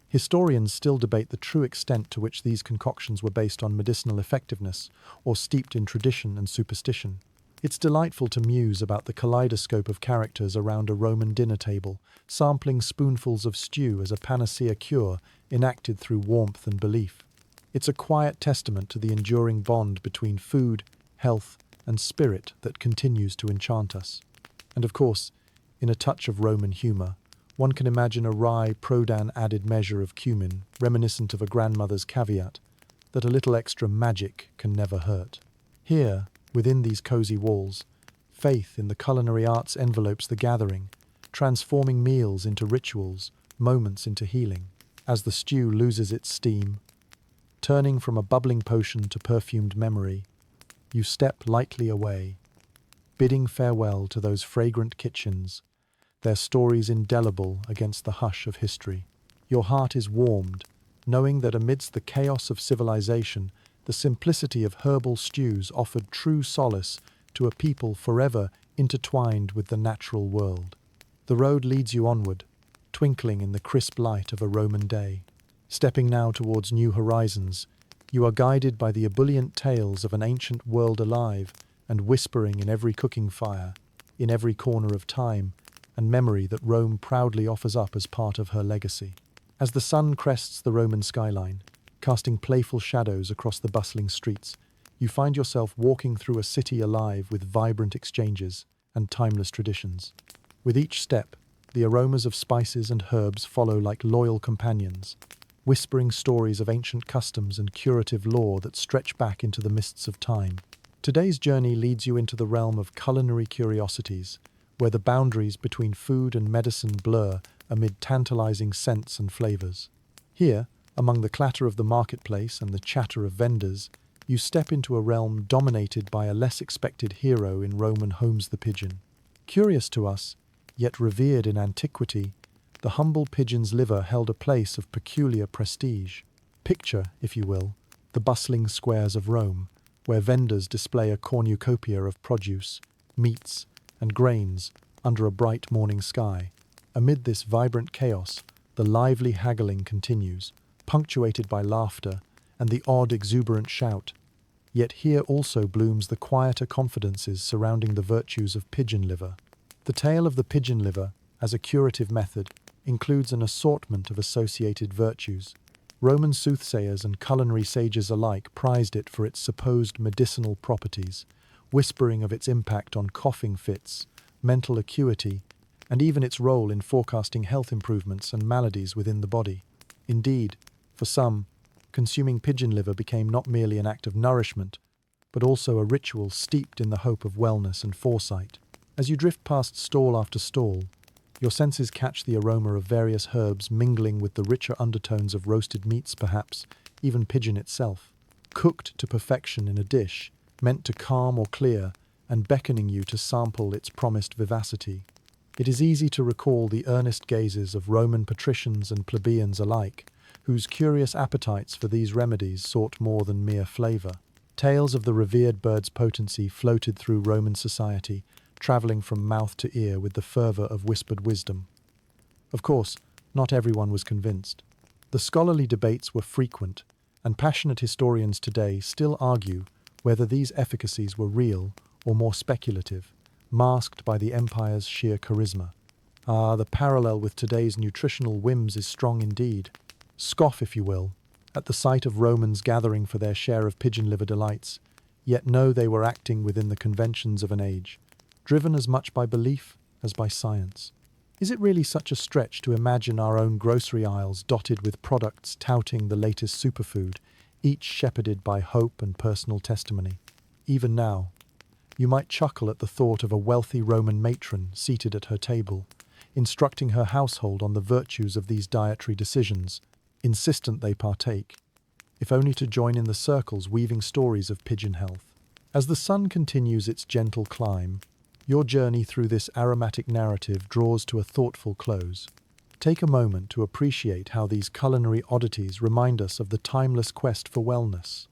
Historians still debate the true extent to which these concoctions were based on medicinal effectiveness or steeped in tradition and superstition. It's delightful to muse about the kaleidoscope of characters around a Roman dinner table, sampling spoonfuls of stew as a panacea cure enacted through warmth and belief. It's a quiet testament to the enduring bond between food, health, and spirit that continues to enchant us. And of course, in a touch of Roman humour, one can imagine a wry, Prodan added measure of cumin, reminiscent of a grandmother's caveat, that a little extra magic can never hurt. Here, within these cosy walls, faith in the culinary arts envelopes the gathering, transforming meals into rituals, moments into healing. As the stew loses its steam, turning from a bubbling potion to perfumed memory, you step lightly away, bidding farewell to those fragrant kitchens, their stories indelible against the hush of history. Your heart is warmed, knowing that amidst the chaos of civilization, the simplicity of herbal stews offered true solace to a people forever intertwined with the natural world. The road leads you onward, twinkling in the crisp light of a Roman day. Stepping now towards new horizons, you are guided by the ebullient tales of an ancient world alive and whispering in every cooking fire, in every corner of time and memory that Rome proudly offers up as part of her legacy. As the sun crests the Roman skyline, casting playful shadows across the bustling streets, you find yourself walking through a city alive with vibrant exchanges and timeless traditions. With each step, the aromas of spices and herbs follow like loyal companions, whispering stories of ancient customs and curative lore that stretch back into the mists of time. Today's journey leads you into the realm of culinary curiosities, where the boundaries between food and medicine blur amid tantalizing scents and flavors. Here, among the clatter of the marketplace and the chatter of vendors, you step into a realm dominated by a less expected hero in Roman homes, the pigeon. Curious to us, yet revered in antiquity, the humble pigeon's liver held a place of peculiar prestige. Picture, if you will, the bustling squares of Rome, where vendors display a cornucopia of produce, meats, and grains under a bright morning sky. Amid this vibrant chaos, the lively haggling continues, punctuated by laughter and the odd exuberant shout. Yet here also blooms the quieter confidences surrounding the virtues of pigeon liver. The tale of the pigeon liver, as a curative method, includes an assortment of associated virtues. Roman soothsayers and culinary sages alike prized it for its supposed medicinal properties, whispering of its impact on coughing fits, mental acuity, and even its role in forecasting health improvements and maladies within the body. Indeed, for some, consuming pigeon liver became not merely an act of nourishment, but also a ritual steeped in the hope of wellness and foresight. As you drift past stall after stall, your senses catch the aroma of various herbs mingling with the richer undertones of roasted meats, perhaps even pigeon itself, cooked to perfection in a dish, meant to calm or clear, and beckoning you to sample its promised vivacity. It is easy to recall the earnest gazes of Roman patricians and plebeians alike, whose curious appetites for these remedies sought more than mere flavour. Tales of the revered bird's potency floated through Roman society, travelling from mouth to ear with the fervour of whispered wisdom. Of course, not everyone was convinced. The scholarly debates were frequent, and passionate historians today still argue whether these efficacies were real or more speculative, masked by the empire's sheer charisma. The parallel with today's nutritional whims is strong indeed. Scoff, if you will, at the sight of Romans gathering for their share of pigeon liver delights, yet know they were acting within the conventions of an age. driven as much by belief as by science. Is it really such a stretch to imagine our own grocery aisles dotted with products touting the latest superfood, each shepherded by hope and personal testimony? Even now, you might chuckle at the thought of a wealthy Roman matron seated at her table, instructing her household on the virtues of these dietary decisions, insistent they partake, if only to join in the circles weaving stories of pigeon health. As the sun continues its gentle climb, your journey through this aromatic narrative draws to a thoughtful close. Take a moment to appreciate how these culinary oddities remind us of the timeless quest for wellness,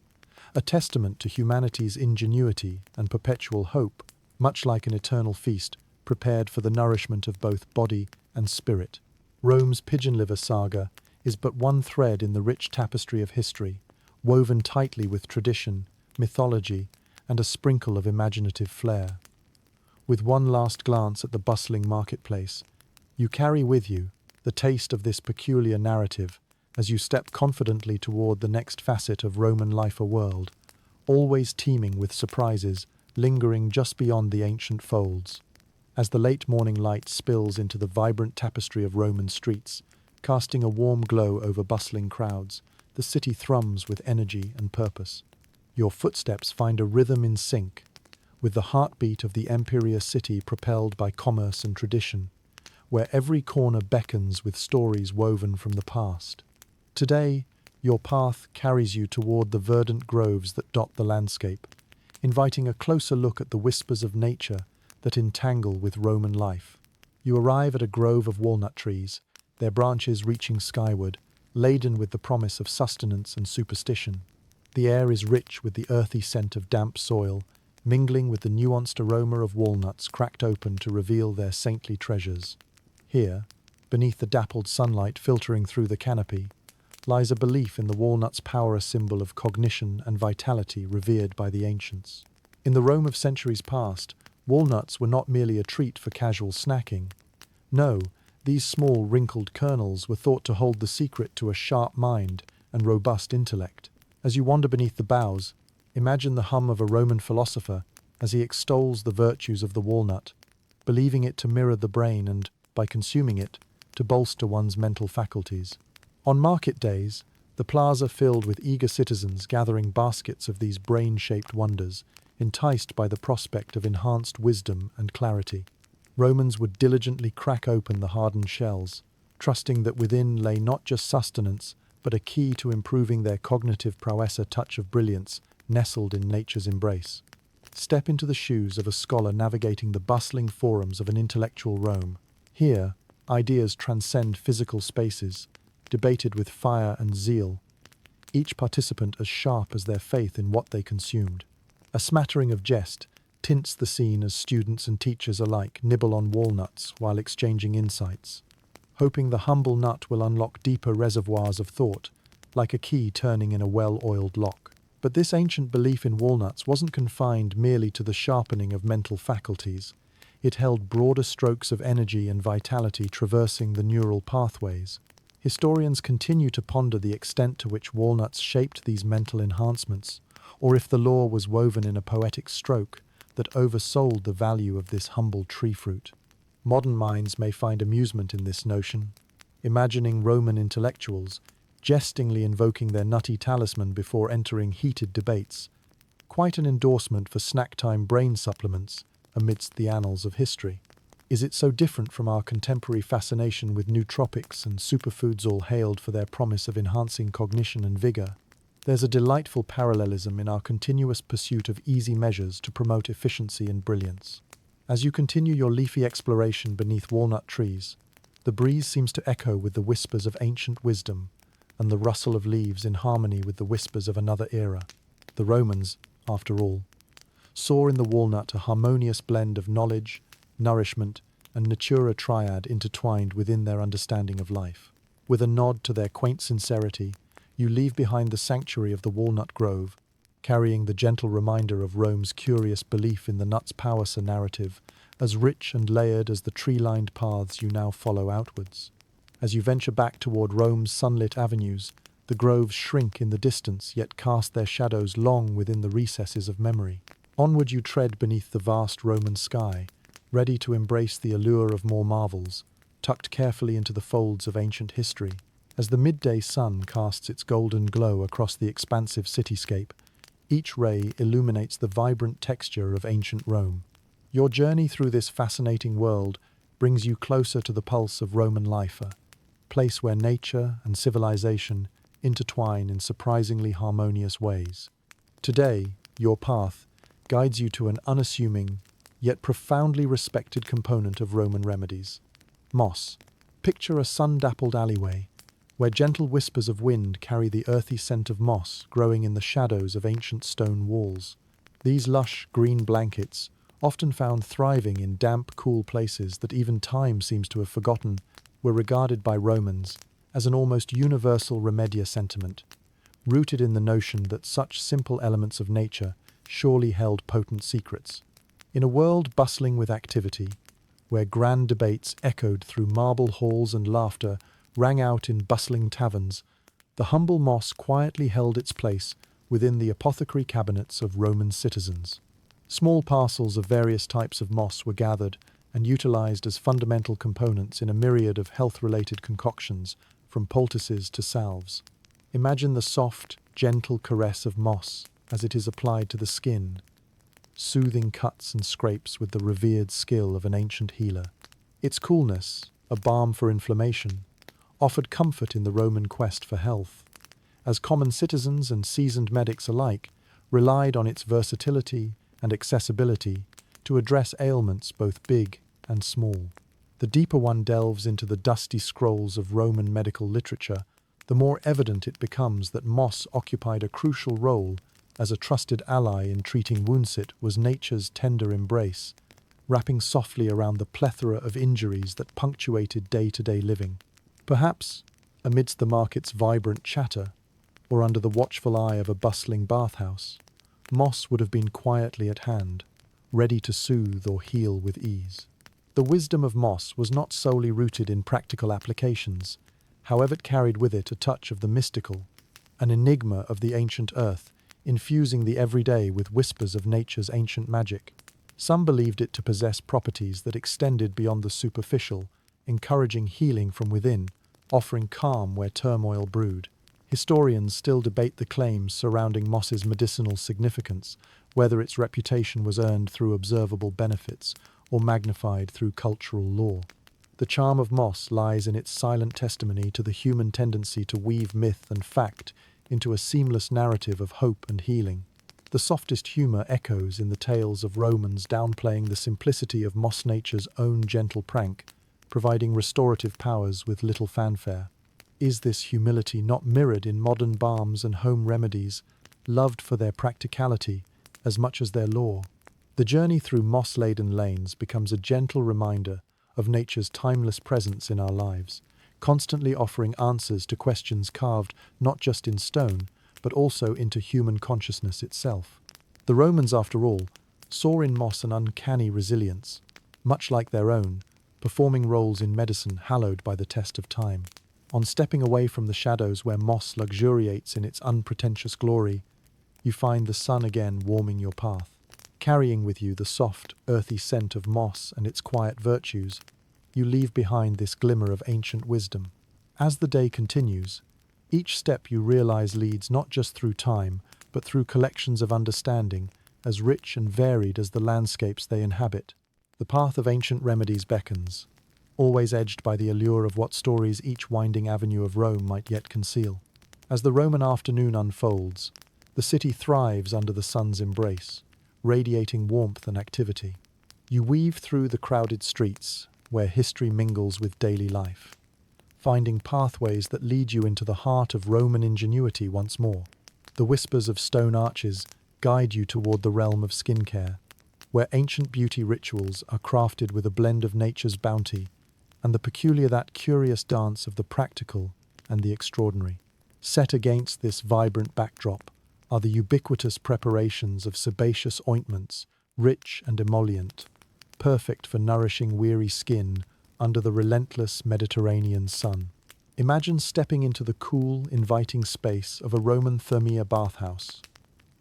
a testament to humanity's ingenuity and perpetual hope, much like an eternal feast prepared for the nourishment of both body and spirit. Rome's pigeon liver saga is but one thread in the rich tapestry of history, woven tightly with tradition, mythology, and a sprinkle of imaginative flair. With one last glance at the bustling marketplace, you carry with you the taste of this peculiar narrative as you step confidently toward the next facet of Roman life, a world always teeming with surprises lingering just beyond the ancient folds. As the late morning light spills into the vibrant tapestry of Roman streets, casting a warm glow over bustling crowds, the city thrums with energy and purpose. Your footsteps find a rhythm in sync with the heartbeat of the imperious city propelled by commerce and tradition, where every corner beckons with stories woven from the past. Today, your path carries you toward the verdant groves that dot the landscape, inviting a closer look at the whispers of nature that entangle with Roman life. You arrive at a grove of walnut trees, their branches reaching skyward, laden with the promise of sustenance and superstition. The air is rich with the earthy scent of damp soil, mingling with the nuanced aroma of walnuts cracked open to reveal their saintly treasures. Here, beneath the dappled sunlight filtering through the canopy, lies a belief in the walnut's power, a symbol of cognition and vitality revered by the ancients. In the Rome of centuries past, walnuts were not merely a treat for casual snacking. No, these small, wrinkled kernels were thought to hold the secret to a sharp mind and robust intellect. As you wander beneath the boughs, imagine the hum of a Roman philosopher as he extols the virtues of the walnut, believing it to mirror the brain and, by consuming it, to bolster one's mental faculties. On market days, the plaza filled with eager citizens gathering baskets of these brain-shaped wonders, enticed by the prospect of enhanced wisdom and clarity. Romans would diligently crack open the hardened shells, trusting that within lay not just sustenance, but a key to improving their cognitive prowess, a touch of brilliance nestled in nature's embrace. Step into the shoes of a scholar navigating the bustling forums of an intellectual Rome. Here, ideas transcend physical spaces, debated with fire and zeal, each participant as sharp as their faith in what they consumed. A smattering of jest tints the scene as students and teachers alike nibble on walnuts while exchanging insights, hoping the humble nut will unlock deeper reservoirs of thought, like a key turning in a well-oiled lock. But this ancient belief in walnuts wasn't confined merely to the sharpening of mental faculties. It held broader strokes of energy and vitality traversing the neural pathways. Historians continue to ponder the extent to which walnuts shaped these mental enhancements, or if the lore was woven in a poetic stroke that oversold the value of this humble tree fruit. Modern minds may find amusement in this notion, imagining Roman intellectuals jestingly invoking their nutty talisman before entering heated debates. Quite an endorsement for snack-time brain supplements amidst the annals of history. Is it so different from our contemporary fascination with nootropics and superfoods, all hailed for their promise of enhancing cognition and vigor? There's a delightful parallelism in our continuous pursuit of easy measures to promote efficiency and brilliance. As you continue your leafy exploration beneath walnut trees, the breeze seems to echo with the whispers of ancient wisdom, and the rustle of leaves in harmony with the whispers of another era. The Romans, after all, saw in the walnut a harmonious blend of knowledge, nourishment, and natura triad intertwined within their understanding of life. With a nod to their quaint sincerity, you leave behind the sanctuary of the walnut grove, carrying the gentle reminder of Rome's curious belief in the nut's power, a narrative as rich and layered as the tree-lined paths you now follow outwards. As you venture back toward Rome's sunlit avenues, the groves shrink in the distance, yet cast their shadows long within the recesses of memory. Onward you tread beneath the vast Roman sky, ready to embrace the allure of more marvels, tucked carefully into the folds of ancient history. As the midday sun casts its golden glow across the expansive cityscape, each ray illuminates the vibrant texture of ancient Rome. Your journey through this fascinating world brings you closer to the pulse of Roman life, a place where nature and civilization intertwine in surprisingly harmonious ways. Today, your path guides you to an unassuming, yet profoundly respected component of Roman remedies: moss. Picture a sun-dappled alleyway, where gentle whispers of wind carry the earthy scent of moss growing in the shadows of ancient stone walls. These lush, green blankets, often found thriving in damp, cool places that even time seems to have forgotten, were regarded by Romans as an almost universal remedia sentiment, rooted in the notion that such simple elements of nature surely held potent secrets. In a world bustling with activity, where grand debates echoed through marble halls and laughter rang out in bustling taverns, the humble moss quietly held its place within the apothecary cabinets of Roman citizens. Small parcels of various types of moss were gathered and utilized as fundamental components in a myriad of health-related concoctions, from poultices to salves. Imagine the soft, gentle caress of moss as it is applied to the skin, soothing cuts and scrapes with the revered skill of an ancient healer. Its coolness, a balm for inflammation, offered comfort in the Roman quest for health, as common citizens and seasoned medics alike relied on its versatility and accessibility to address ailments both big and small. The deeper one delves into the dusty scrolls of Roman medical literature, the more evident it becomes that moss occupied a crucial role as a trusted ally in treating wounds. It was nature's tender embrace, wrapping softly around the plethora of injuries that punctuated day-to-day living. Perhaps, amidst the market's vibrant chatter, or under the watchful eye of a bustling bathhouse, moss would have been quietly at hand, ready to soothe or heal with ease. The wisdom of moss was not solely rooted in practical applications, however it carried with it a touch of the mystical, an enigma of the ancient earth, infusing the everyday with whispers of nature's ancient magic. Some believed it to possess properties that extended beyond the superficial, encouraging healing from within, offering calm where turmoil brewed. Historians still debate the claims surrounding moss's medicinal significance, whether its reputation was earned through observable benefits or magnified through cultural lore. The charm of moss lies in its silent testimony to the human tendency to weave myth and fact into a seamless narrative of hope and healing. The softest humor echoes in the tales of Romans downplaying the simplicity of moss, nature's own gentle prank, providing restorative powers with little fanfare. Is this humility not mirrored in modern balms and home remedies, loved for their practicality as much as their lore? The journey through moss-laden lanes becomes a gentle reminder of nature's timeless presence in our lives, constantly offering answers to questions carved not just in stone, but also into human consciousness itself. The Romans, after all, saw in moss an uncanny resilience, much like their own, performing roles in medicine hallowed by the test of time. On stepping away from the shadows where moss luxuriates in its unpretentious glory, you find the sun again warming your path. Carrying with you the soft, earthy scent of moss and its quiet virtues, you leave behind this glimmer of ancient wisdom. As the day continues, each step you realize leads not just through time, but through collections of understanding, as rich and varied as the landscapes they inhabit. The path of ancient remedies beckons, always edged by the allure of what stories each winding avenue of Rome might yet conceal. As the Roman afternoon unfolds, the city thrives under the sun's embrace, radiating warmth and activity. You weave through the crowded streets, where history mingles with daily life, finding pathways that lead you into the heart of Roman ingenuity once more. The whispers of stone arches guide you toward the realm of skincare, where ancient beauty rituals are crafted with a blend of nature's bounty and that curious dance of the practical and the extraordinary. Set against this vibrant backdrop are the ubiquitous preparations of sebaceous ointments, rich and emollient, perfect for nourishing weary skin under the relentless Mediterranean sun. Imagine stepping into the cool, inviting space of a Roman thermia bathhouse,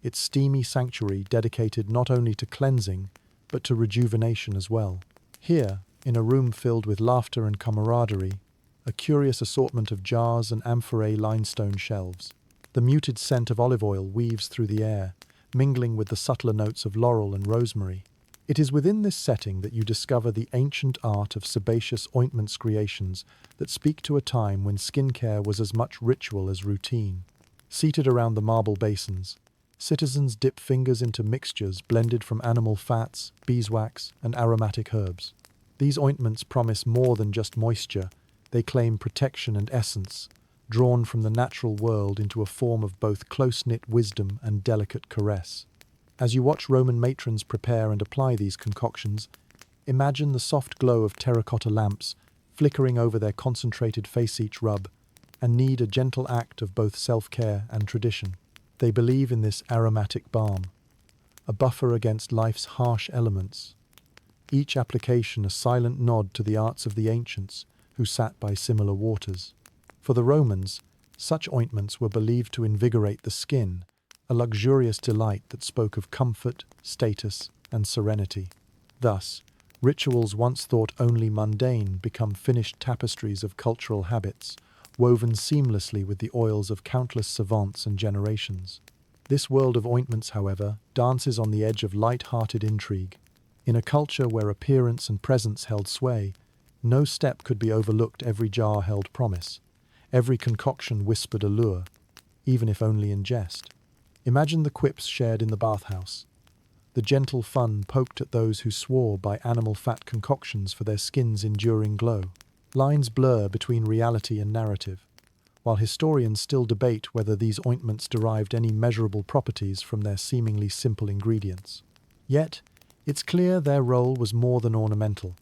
its steamy sanctuary dedicated not only to cleansing, but to rejuvenation as well. Here, in a room filled with laughter and camaraderie, a curious assortment of jars and amphorae limestone shelves. The muted scent of olive oil weaves through the air, mingling with the subtler notes of laurel and rosemary. It is within this setting that you discover the ancient art of Sebaceous Ointments creations that speak to a time when skincare was as much ritual as routine. Seated around the marble basins, citizens dip fingers into mixtures blended from animal fats, beeswax, and aromatic herbs. These ointments promise more than just moisture. They claim protection and essence, drawn from the natural world into a form of both close-knit wisdom and delicate caress. As you watch Roman matrons prepare and apply these concoctions, imagine the soft glow of terracotta lamps flickering over their concentrated face each rub, and need a gentle act of both self-care and tradition. They believe in this aromatic balm, a buffer against life's harsh elements. Each application a silent nod to the arts of the ancients who sat by similar waters. For the Romans, such ointments were believed to invigorate the skin, a luxurious delight that spoke of comfort, status, and serenity. Thus, rituals once thought only mundane become finished tapestries of cultural habits, woven seamlessly with the oils of countless savants and generations. This world of ointments, however, dances on the edge of light-hearted intrigue. In a culture where appearance and presence held sway, no step could be overlooked. Every jar held promise. Every concoction whispered allure, even if only in jest. Imagine the quips shared in the bathhouse, the gentle fun poked at those who swore by animal fat concoctions for their skin's enduring glow. Lines blur between reality and narrative, while historians still debate whether these ointments derived any measurable properties from their seemingly simple ingredients. Yet, it's clear their role was more than ornamental.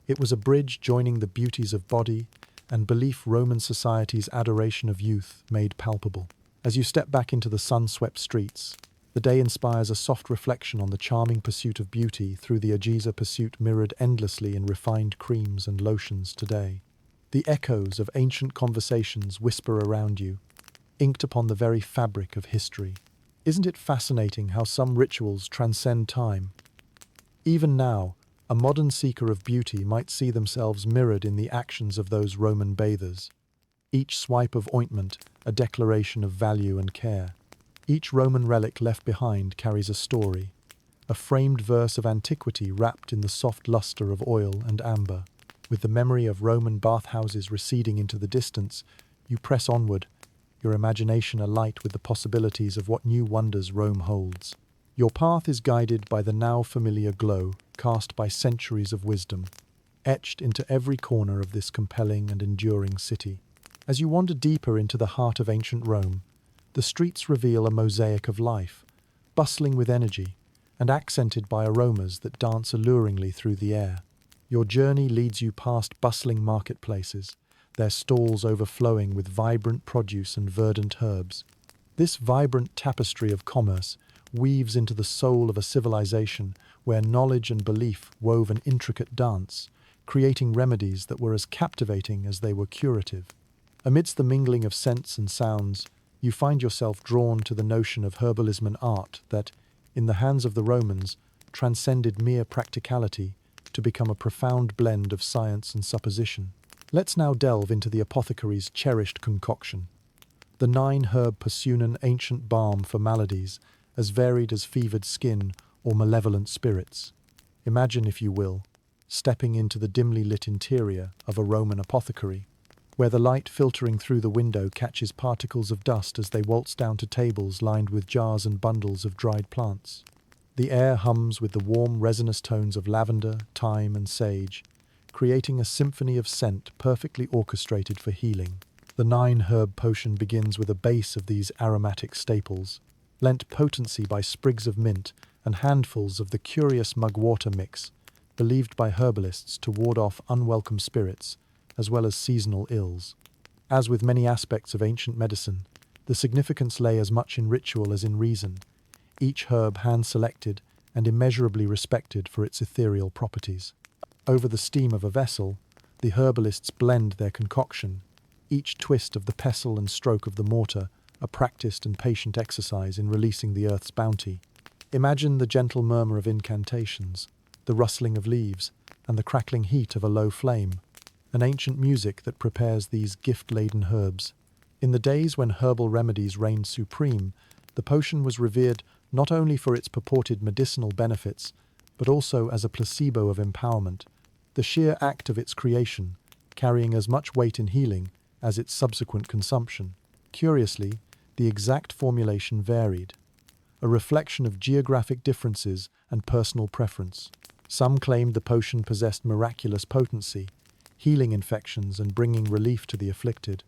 It was a bridge joining the beauties of body and belief Roman society's adoration of youth made palpable. As you step back into the sun-swept streets, the day inspires a soft reflection on the charming pursuit of beauty through the Agiza pursuit mirrored endlessly in refined creams and lotions today. The echoes of ancient conversations whisper around you, inked upon the very fabric of history. Isn't it fascinating how some rituals transcend time? Even now, a modern seeker of beauty might see themselves mirrored in the actions of those Roman bathers. Each swipe of ointment, a declaration of value and care. Each Roman relic left behind carries a story, a framed verse of antiquity wrapped in the soft luster of oil and amber. With the memory of Roman bathhouses receding into the distance, you press onward, your imagination alight with the possibilities of what new wonders Rome holds. Your path is guided by the now familiar glow cast by centuries of wisdom, etched into every corner of this compelling and enduring city. As you wander deeper into the heart of ancient Rome, the streets reveal a mosaic of life, bustling with energy and accented by aromas that dance alluringly through the air. Your journey leads you past bustling marketplaces, their stalls overflowing with vibrant produce and verdant herbs. This vibrant tapestry of commerce weaves into the soul of a civilization where knowledge and belief wove an intricate dance, creating remedies that were as captivating as they were curative. Amidst the mingling of scents and sounds, you find yourself drawn to the notion of herbalism and art that, in the hands of the Romans, transcended mere practicality to become a profound blend of science and supposition. Let's now delve into the apothecary's cherished concoction, the 9-herb Pursunan ancient balm for maladies as varied as fevered skin or malevolent spirits. Imagine, if you will, stepping into the dimly lit interior of a Roman apothecary, where the light filtering through the window catches particles of dust as they waltz down to tables lined with jars and bundles of dried plants. The air hums with the warm, resinous tones of lavender, thyme, and sage, creating a symphony of scent perfectly orchestrated for healing. The 9-herb potion begins with a base of these aromatic staples, lent potency by sprigs of mint and handfuls of the curious mugwort mix, believed by herbalists to ward off unwelcome spirits, as well as seasonal ills. As with many aspects of ancient medicine, the significance lay as much in ritual as in reason, each herb hand-selected and immeasurably respected for its ethereal properties. Over the steam of a vessel, the herbalists blend their concoction, each twist of the pestle and stroke of the mortar a practiced and patient exercise in releasing the earth's bounty. Imagine the gentle murmur of incantations, the rustling of leaves, and the crackling heat of a low flame, an ancient music that prepares these gift-laden herbs. In the days when herbal remedies reigned supreme, the potion was revered not only for its purported medicinal benefits, but also as a placebo of empowerment, the sheer act of its creation, carrying as much weight in healing as its subsequent consumption. Curiously, the exact formulation varied, a reflection of geographic differences and personal preference. Some claimed the potion possessed miraculous potency, healing infections and bringing relief to the afflicted.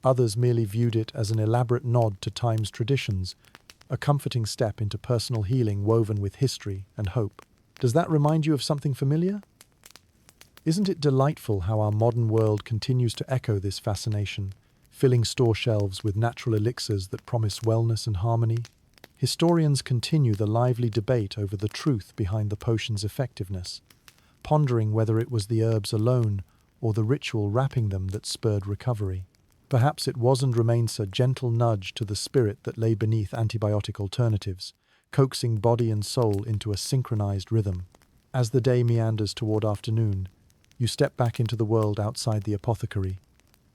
Others merely viewed it as an elaborate nod to time's traditions, a comforting step into personal healing woven with history and hope. Does that remind you of something familiar? Isn't it delightful how our modern world continues to echo this fascination, filling store shelves with natural elixirs that promise wellness and harmony? Historians continue the lively debate over the truth behind the potion's effectiveness, pondering whether it was the herbs alone or the ritual wrapping them that spurred recovery. Perhaps it was and remains a gentle nudge to the spirit that lay beneath antibiotic alternatives, coaxing body and soul into a synchronized rhythm. As the day meanders toward afternoon, you step back into the world outside the apothecary,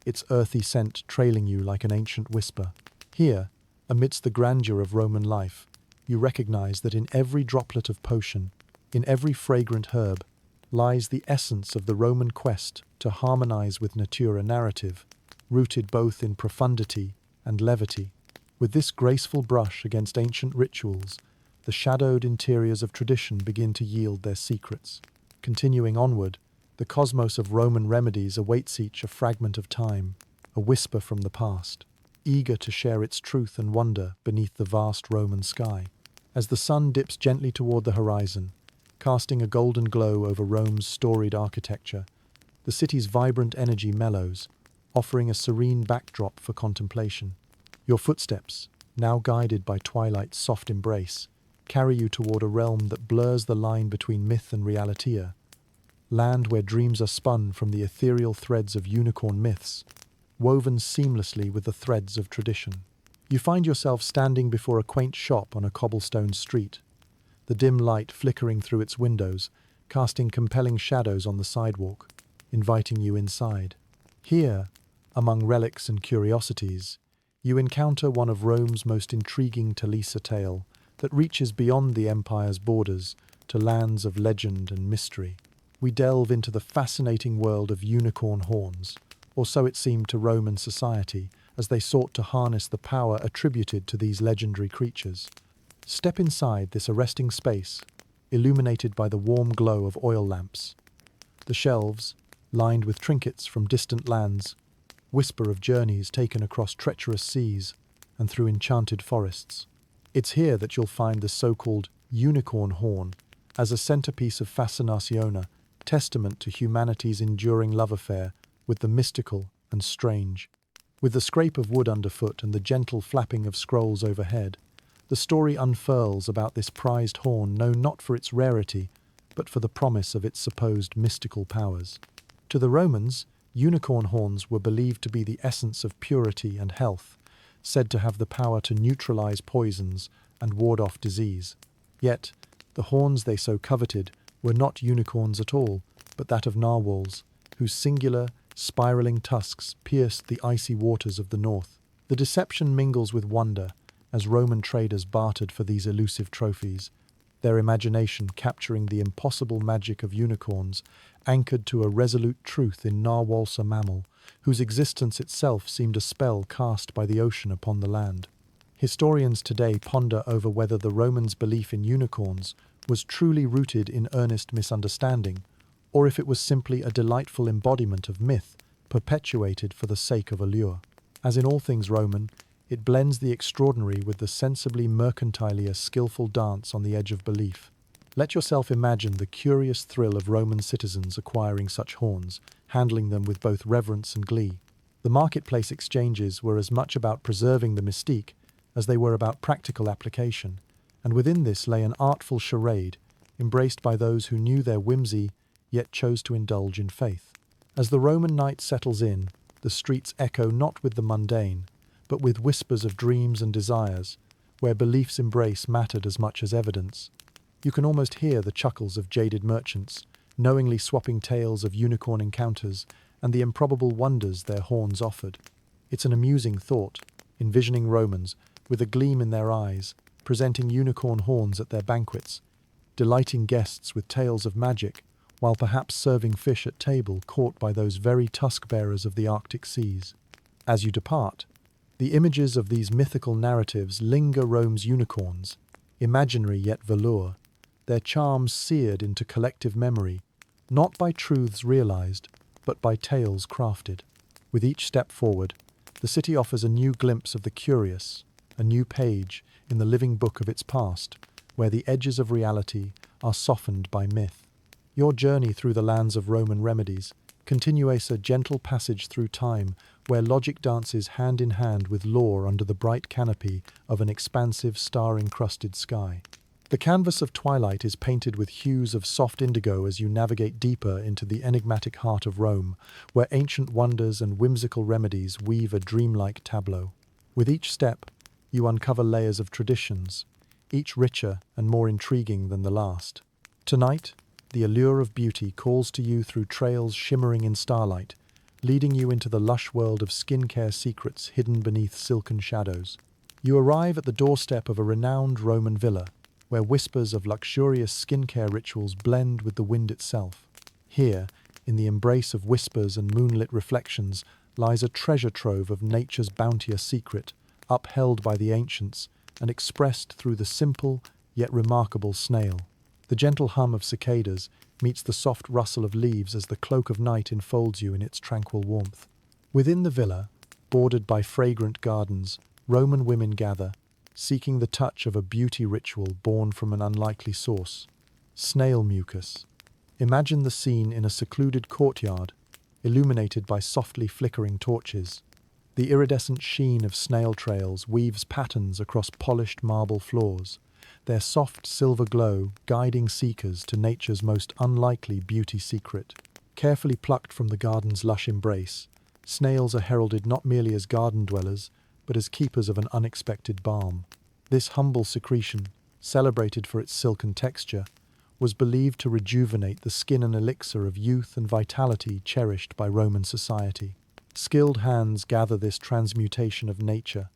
its earthy scent trailing you like an ancient whisper. Here, amidst the grandeur of Roman life, you recognize that in every droplet of potion, in every fragrant herb, lies the essence of the Roman quest to harmonize with natura narrative, rooted both in profundity and levity. With this graceful brush against ancient rituals, the shadowed interiors of tradition begin to yield their secrets. Continuing onward, the cosmos of Roman remedies awaits each a fragment of time, a whisper from the past, eager to share its truth and wonder beneath the vast Roman sky. As the sun dips gently toward the horizon, casting a golden glow over Rome's storied architecture, the city's vibrant energy mellows, offering a serene backdrop for contemplation. Your footsteps, now guided by twilight's soft embrace, carry you toward a realm that blurs the line between myth and reality, land where dreams are spun from the ethereal threads of unicorn myths, woven seamlessly with the threads of tradition. You find yourself standing before a quaint shop on a cobblestone street, the dim light flickering through its windows, casting compelling shadows on the sidewalk, inviting you inside. Here, among relics and curiosities, you encounter one of Rome's most intriguing tale that reaches beyond the empire's borders to lands of legend and mystery. We delve into the fascinating world of unicorn horns, or so it seemed to Roman society as they sought to harness the power attributed to these legendary creatures. Step inside this arresting space, illuminated by the warm glow of oil lamps. The shelves, lined with trinkets from distant lands, whisper of journeys taken across treacherous seas and through enchanted forests. It's here that you'll find the so-called unicorn horn as a centerpiece of fascinazione, testament to humanity's enduring love affair with the mystical and strange. With the scrape of wood underfoot and the gentle flapping of scrolls overhead, the story unfurls about this prized horn known not for its rarity, but for the promise of its supposed mystical powers. To the Romans, unicorn horns were believed to be the essence of purity and health, said to have the power to neutralize poisons and ward off disease. Yet, the horns they so coveted were not unicorns at all, but that of narwhals, whose singular, spiraling tusks pierced the icy waters of the north. The deception mingles with wonder as Roman traders bartered for these elusive trophies, their imagination capturing the impossible magic of unicorns, anchored to a resolute truth in narwhals, a mammal, whose existence itself seemed a spell cast by the ocean upon the land. Historians today ponder over whether the Romans' belief in unicorns was truly rooted in earnest misunderstanding, or if it was simply a delightful embodiment of myth, perpetuated for the sake of allure. As in all things Roman, it blends the extraordinary with the sensibly mercantilely skillful dance on the edge of belief. Let yourself imagine the curious thrill of Roman citizens acquiring such horns, handling them with both reverence and glee. The marketplace exchanges were as much about preserving the mystique as they were about practical application, and within this lay an artful charade, embraced by those who knew their whimsy yet chose to indulge in faith. As the Roman night settles in, the streets echo not with the mundane, but with whispers of dreams and desires, where belief's embrace mattered as much as evidence. You can almost hear the chuckles of jaded merchants, knowingly swapping tales of unicorn encounters and the improbable wonders their horns offered. It's an amusing thought, envisioning Romans, with a gleam in their eyes, presenting unicorn horns at their banquets, delighting guests with tales of magic, while perhaps serving fish at table caught by those very tusk-bearers of the Arctic seas. As you depart, the images of these mythical narratives linger Rome's unicorns, imaginary yet velour, their charms seared into collective memory, not by truths realized, but by tales crafted. With each step forward, the city offers a new glimpse of the curious, a new page in the living book of its past, where the edges of reality are softened by myth. Your journey through the lands of Roman remedies continues a gentle passage through time where logic dances hand in hand with lore under the bright canopy of an expansive star-encrusted sky. The canvas of twilight is painted with hues of soft indigo as you navigate deeper into the enigmatic heart of Rome, where ancient wonders and whimsical remedies weave a dreamlike tableau. With each step, you uncover layers of traditions, each richer and more intriguing than the last. Tonight, the allure of beauty calls to you through trails shimmering in starlight, leading you into the lush world of skincare secrets hidden beneath silken shadows. You arrive at the doorstep of a renowned Roman villa, where whispers of luxurious skincare rituals blend with the wind itself. Here, in the embrace of whispers and moonlit reflections, lies a treasure trove of nature's bounteous secret, upheld by the ancients and expressed through the simple yet remarkable snail. The gentle hum of cicadas meets the soft rustle of leaves as the cloak of night enfolds you in its tranquil warmth. Within the villa, bordered by fragrant gardens, Roman women gather, seeking the touch of a beauty ritual born from an unlikely source. Snail mucus. Imagine the scene in a secluded courtyard, illuminated by softly flickering torches. The iridescent sheen of snail trails weaves patterns across polished marble floors, their soft silver glow guiding seekers to nature's most unlikely beauty secret. Carefully plucked from the garden's lush embrace, snails are heralded not merely as garden dwellers, but as keepers of an unexpected balm. This humble secretion, celebrated for its silken texture, was believed to rejuvenate the skin and elixir of youth and vitality cherished by Roman society. Skilled hands gather this transmutation of nature,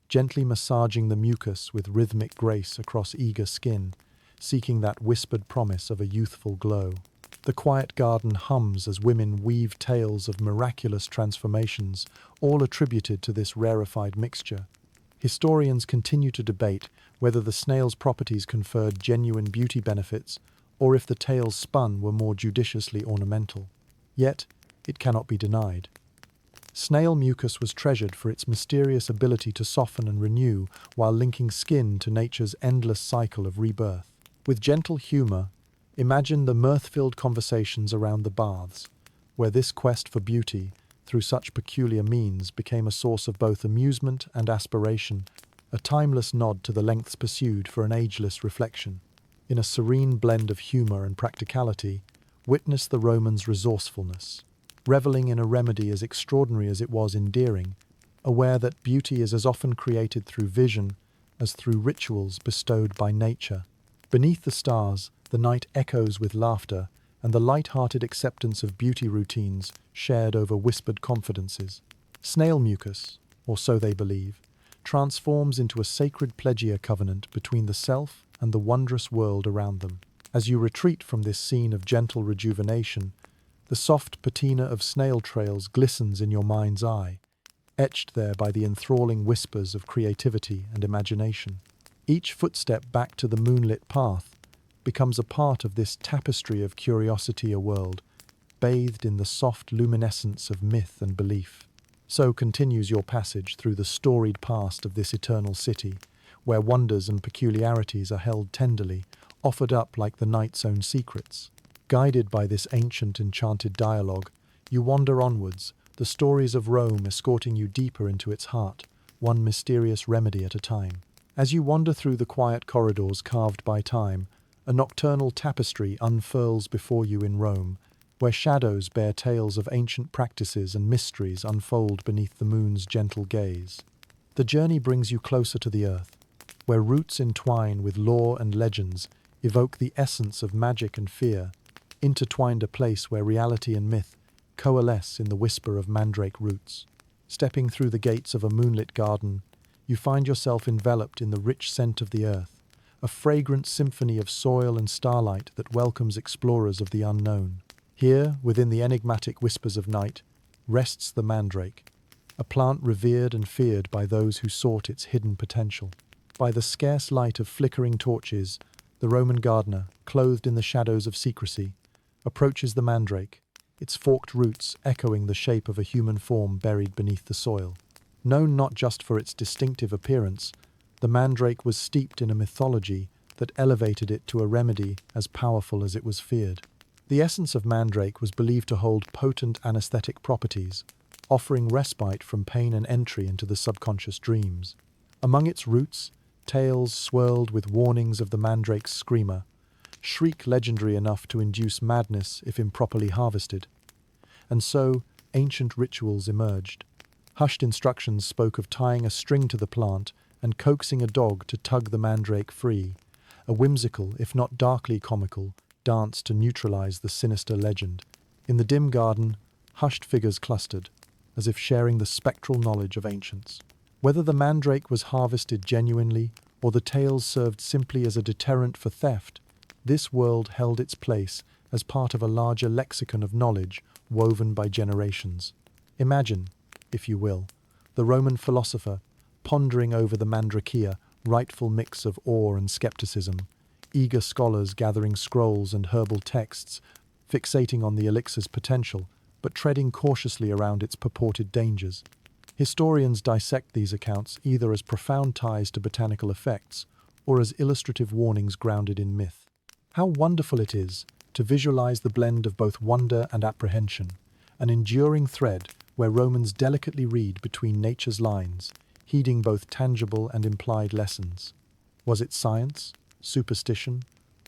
gently massaging the mucus with rhythmic grace across eager skin, seeking that whispered promise of a youthful glow. The quiet garden hums as women weave tales of miraculous transformations, all attributed to this rarefied mixture. Historians continue to debate whether the snail's properties conferred genuine beauty benefits or if the tales spun were more judiciously ornamental. Yet, it cannot be denied. Snail mucus was treasured for its mysterious ability to soften and renew while linking skin to nature's endless cycle of rebirth. With gentle humor, imagine the mirth-filled conversations around the baths, where this quest for beauty, through such peculiar means, became a source of both amusement and aspiration, a timeless nod to the lengths pursued for an ageless reflection. In a serene blend of humor and practicality, witness the Romans' resourcefulness, reveling in a remedy as extraordinary as it was endearing, aware that beauty is as often created through vision as through rituals bestowed by nature. Beneath the stars, the night echoes with laughter and the light-hearted acceptance of beauty routines shared over whispered confidences. Snail mucus, or so they believe, transforms into a sacred plegia covenant between the self and the wondrous world around them. As you retreat from this scene of gentle rejuvenation, the soft patina of snail trails glistens in your mind's eye, etched there by the enthralling whispers of creativity and imagination. Each footstep back to the moonlit path becomes a part of this tapestry of curiosity, a world bathed in the soft luminescence of myth and belief. So continues your passage through the storied past of this eternal city, where wonders and peculiarities are held tenderly, offered up like the night's own secrets. Guided by this ancient enchanted dialogue, you wander onwards, the stories of Rome escorting you deeper into its heart, one mysterious remedy at a time. As you wander through the quiet corridors carved by time, a nocturnal tapestry unfurls before you in Rome, where shadows bear tales of ancient practices and mysteries unfold beneath the moon's gentle gaze. The journey brings you closer to the earth, where roots entwine with lore and legends, evoke the essence of magic and fear, intertwined a place where reality and myth coalesce in the whisper of mandrake roots. Stepping through the gates of a moonlit garden, you find yourself enveloped in the rich scent of the earth, a fragrant symphony of soil and starlight that welcomes explorers of the unknown. Here, within the enigmatic whispers of night, rests the mandrake, a plant revered and feared by those who sought its hidden potential. By the scarce light of flickering torches, the Roman gardener, clothed in the shadows of secrecy, approaches the mandrake, its forked roots echoing the shape of a human form buried beneath the soil. Known not just for its distinctive appearance, the mandrake was steeped in a mythology that elevated it to a remedy as powerful as it was feared. The essence of mandrake was believed to hold potent anesthetic properties, offering respite from pain and entry into the subconscious dreams. Among its roots, tales swirled with warnings of the mandrake's screamer, shriek legendary enough to induce madness if improperly harvested. And so, ancient rituals emerged. Hushed instructions spoke of tying a string to the plant and coaxing a dog to tug the mandrake free, a whimsical, if not darkly comical, dance to neutralize the sinister legend. In the dim garden, hushed figures clustered, as if sharing the spectral knowledge of ancients. Whether the mandrake was harvested genuinely or the tales served simply as a deterrent for theft, this world held its place as part of a larger lexicon of knowledge woven by generations. Imagine, if you will, the Roman philosopher pondering over the mandrakia, rightful mix of awe and skepticism, eager scholars gathering scrolls and herbal texts, fixating on the elixir's potential, but treading cautiously around its purported dangers. Historians dissect these accounts either as profound ties to botanical effects or as illustrative warnings grounded in myth. How wonderful it is to visualize the blend of both wonder and apprehension, an enduring thread where Romans delicately read between nature's lines, heeding both tangible and implied lessons. Was it science, superstition,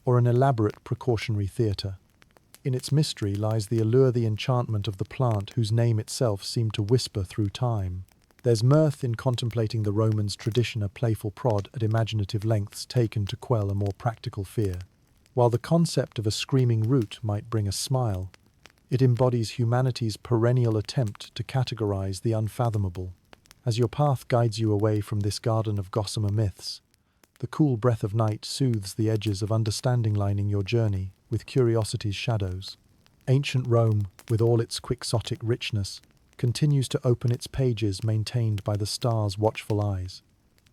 or an elaborate precautionary theatre? In its mystery lies the allure, the enchantment of the plant whose name itself seemed to whisper through time. There's mirth in contemplating the Romans' tradition, a playful prod at imaginative lengths taken to quell a more practical fear. While the concept of a screaming root might bring a smile, it embodies humanity's perennial attempt to categorize the unfathomable. As your path guides you away from this garden of gossamer myths, the cool breath of night soothes the edges of understanding, lining your journey with curiosity's shadows. Ancient Rome, with all its quixotic richness, continues to open its pages maintained by the stars' watchful eyes.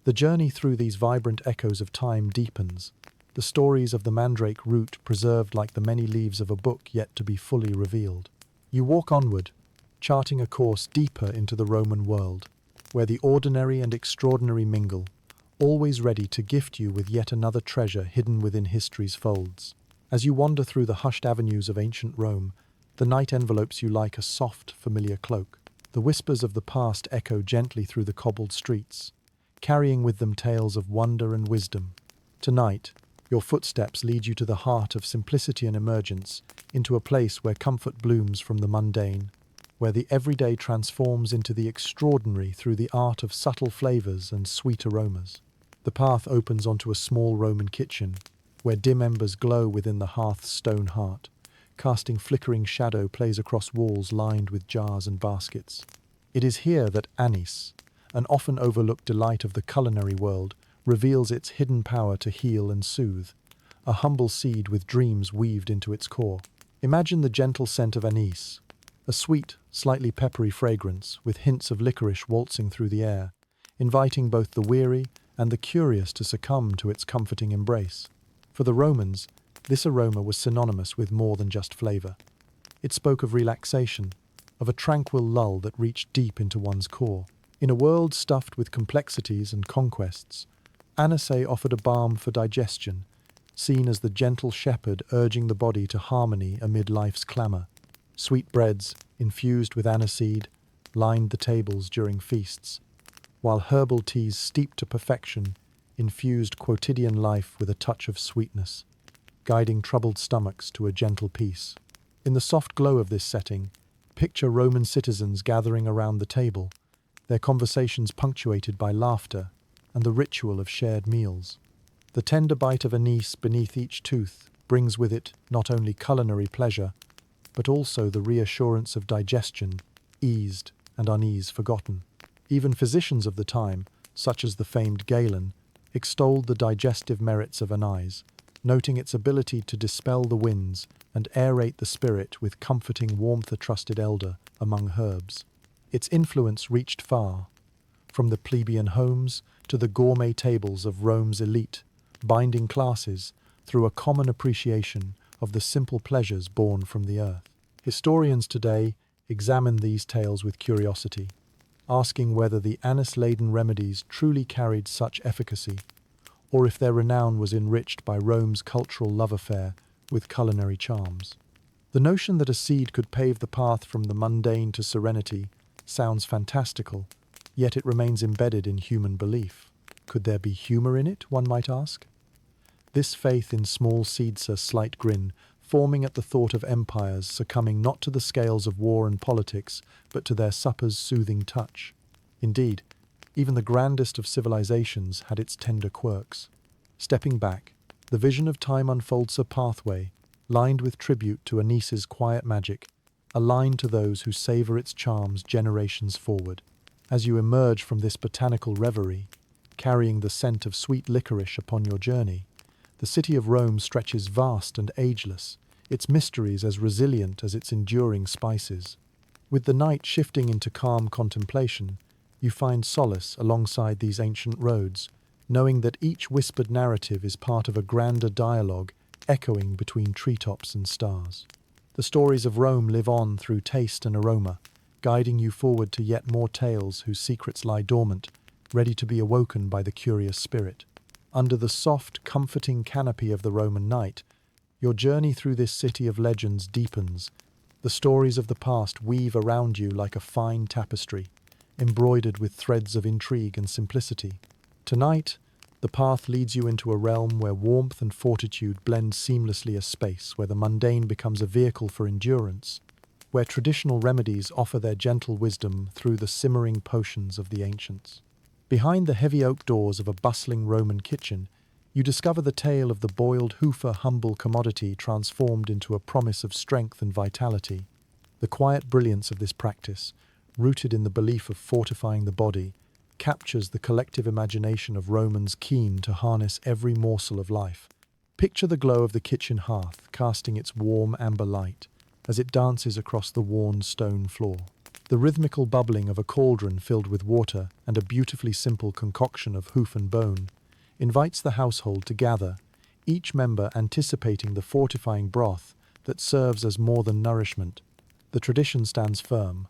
The journey through these vibrant echoes of time deepens, the stories of the mandrake root preserved like the many leaves of a book yet to be fully revealed. You walk onward, charting a course deeper into the Roman world, where the ordinary and extraordinary mingle, always ready to gift you with yet another treasure hidden within history's folds. As you wander through the hushed avenues of ancient Rome, the night envelopes you like a soft, familiar cloak. The whispers of the past echo gently through the cobbled streets, carrying with them tales of wonder and wisdom. Tonight, your footsteps lead you to the heart of simplicity and emergence, into a place where comfort blooms from the mundane, where the everyday transforms into the extraordinary through the art of subtle flavors and sweet aromas. The path opens onto a small Roman kitchen, where dim embers glow within the hearth's stone heart, casting flickering shadow plays across walls lined with jars and baskets. It is here that anise, an often overlooked delight of the culinary world, reveals its hidden power to heal and soothe, a humble seed with dreams weaved into its core. Imagine the gentle scent of anise, a sweet, slightly peppery fragrance with hints of licorice waltzing through the air, inviting both the weary and the curious to succumb to its comforting embrace. For the Romans, this aroma was synonymous with more than just flavor. It spoke of relaxation, of a tranquil lull that reached deep into one's core. In a world stuffed with complexities and conquests, anise offered a balm for digestion, seen as the gentle shepherd urging the body to harmony amid life's clamor. Sweet breads, infused with aniseed, lined the tables during feasts, while herbal teas steeped to perfection infused quotidian life with a touch of sweetness, guiding troubled stomachs to a gentle peace. In the soft glow of this setting, picture Roman citizens gathering around the table, their conversations punctuated by laughter and the ritual of shared meals. The tender bite of anise beneath each tooth brings with it not only culinary pleasure, but also the reassurance of digestion, eased and unease forgotten. Even physicians of the time, such as the famed Galen, extolled the digestive merits of anise, noting its ability to dispel the winds and aerate the spirit with comforting warmth, a trusted elder among herbs. Its influence reached far, from the plebeian homes to the gourmet tables of Rome's elite, binding classes through a common appreciation of the simple pleasures born from the earth. Historians today examine these tales with curiosity, asking whether the anise-laden remedies truly carried such efficacy, or if their renown was enriched by Rome's cultural love affair with culinary charms. The notion that a seed could pave the path from the mundane to serenity sounds fantastical, yet it remains embedded in human belief. Could there be humor in it, one might ask? This faith in small seeds, a slight grin, forming at the thought of empires succumbing not to the scales of war and politics, but to their supper's soothing touch. Indeed, even the grandest of civilizations had its tender quirks. Stepping back, the vision of time unfolds a pathway, lined with tribute to Anise's quiet magic, a line to those who savor its charms generations forward. As you emerge from this botanical reverie, carrying the scent of sweet licorice upon your journey, the city of Rome stretches vast and ageless, its mysteries as resilient as its enduring spices. With the night shifting into calm contemplation, you find solace alongside these ancient roads, knowing that each whispered narrative is part of a grander dialogue echoing between treetops and stars. The stories of Rome live on through taste and aroma, guiding you forward to yet more tales whose secrets lie dormant, ready to be awoken by the curious spirit. Under the soft, comforting canopy of the Roman night, your journey through this city of legends deepens. The stories of the past weave around you like a fine tapestry, embroidered with threads of intrigue and simplicity. Tonight, the path leads you into a realm where warmth and fortitude blend seamlessly, a space where the mundane becomes a vehicle for endurance, where traditional remedies offer their gentle wisdom through the simmering potions of the ancients. Behind the heavy oak doors of a bustling Roman kitchen, you discover the tale of the boiled Hoof, a humble commodity transformed into a promise of strength and vitality. The quiet brilliance of this practice, rooted in the belief of fortifying the body, captures the collective imagination of Romans keen to harness every morsel of life. Picture the glow of the kitchen hearth casting its warm amber light as it dances across the worn stone floor. The rhythmical bubbling of a cauldron filled with water and a beautifully simple concoction of hoof and bone invites the household to gather, each member anticipating the fortifying broth that serves as more than nourishment. The tradition stands firm,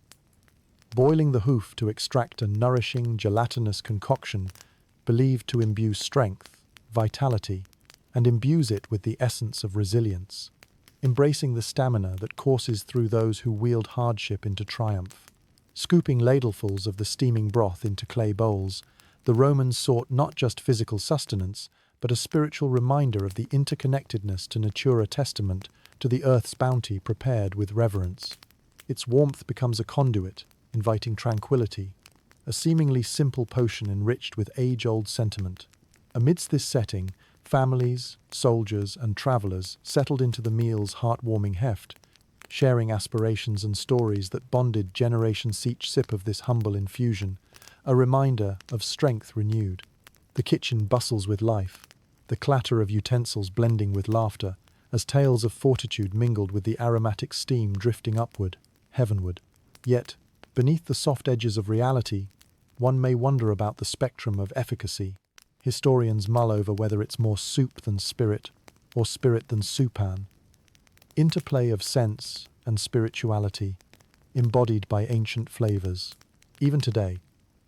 boiling the hoof to extract a nourishing, gelatinous concoction believed to imbue strength, vitality, and imbues it with the essence of resilience, embracing the stamina that courses through those who wield hardship into triumph. Scooping ladlefuls of the steaming broth into clay bowls, the Romans sought not just physical sustenance, but a spiritual reminder of the interconnectedness to nature, a testament to the earth's bounty prepared with reverence. Its warmth becomes a conduit, inviting tranquility, a seemingly simple potion enriched with age-old sentiment. Amidst this setting, families, soldiers, and travelers settled into the meal's heartwarming heft, sharing aspirations and stories that bonded generations. Each sip of this humble infusion, a reminder of strength renewed. The kitchen bustles with life, the clatter of utensils blending with laughter, as tales of fortitude mingled with the aromatic steam drifting upward, heavenward. Yet, beneath the soft edges of reality, one may wonder about the spectrum of efficacy. Historians mull over whether it's more soup than spirit, or spirit than soupan. Interplay of sense and spirituality, embodied by ancient flavors. Even today,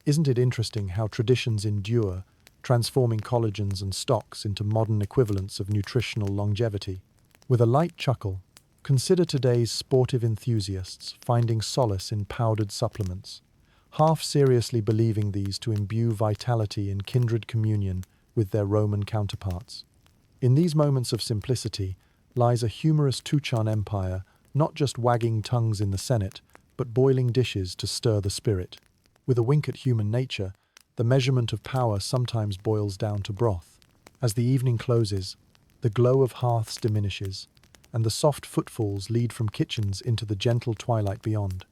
isn't it interesting how traditions endure, transforming collagens and stocks into modern equivalents of nutritional longevity? With a light chuckle, consider today's sportive enthusiasts finding solace in powdered supplements, half seriously believing these to imbue vitality in kindred communion with their Roman counterparts. In these moments of simplicity lies a humorous Tuchan empire, not just wagging tongues in the Senate, but boiling dishes to stir the spirit. With a wink at human nature, the measurement of power sometimes boils down to broth. As the evening closes, The glow of hearths diminishes, and the soft footfalls lead from kitchens into the gentle twilight beyond.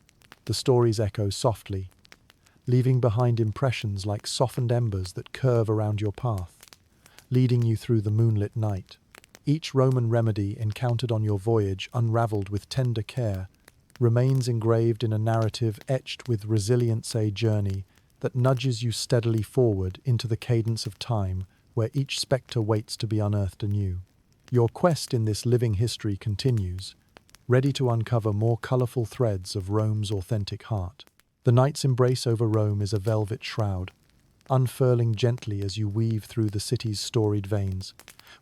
The stories echo softly, leaving behind impressions like softened embers that curve around your path, leading you through the moonlit night. Each Roman remedy encountered on your voyage, unraveled with tender care, remains engraved in a narrative etched with resilience, a journey that nudges you steadily forward into the cadence of time, where each spectre waits to be unearthed anew. Your quest in this living history continues, ready to uncover more colourful threads of Rome's authentic heart. The night's embrace over Rome is a velvet shroud, unfurling gently as you weave through the city's storied veins,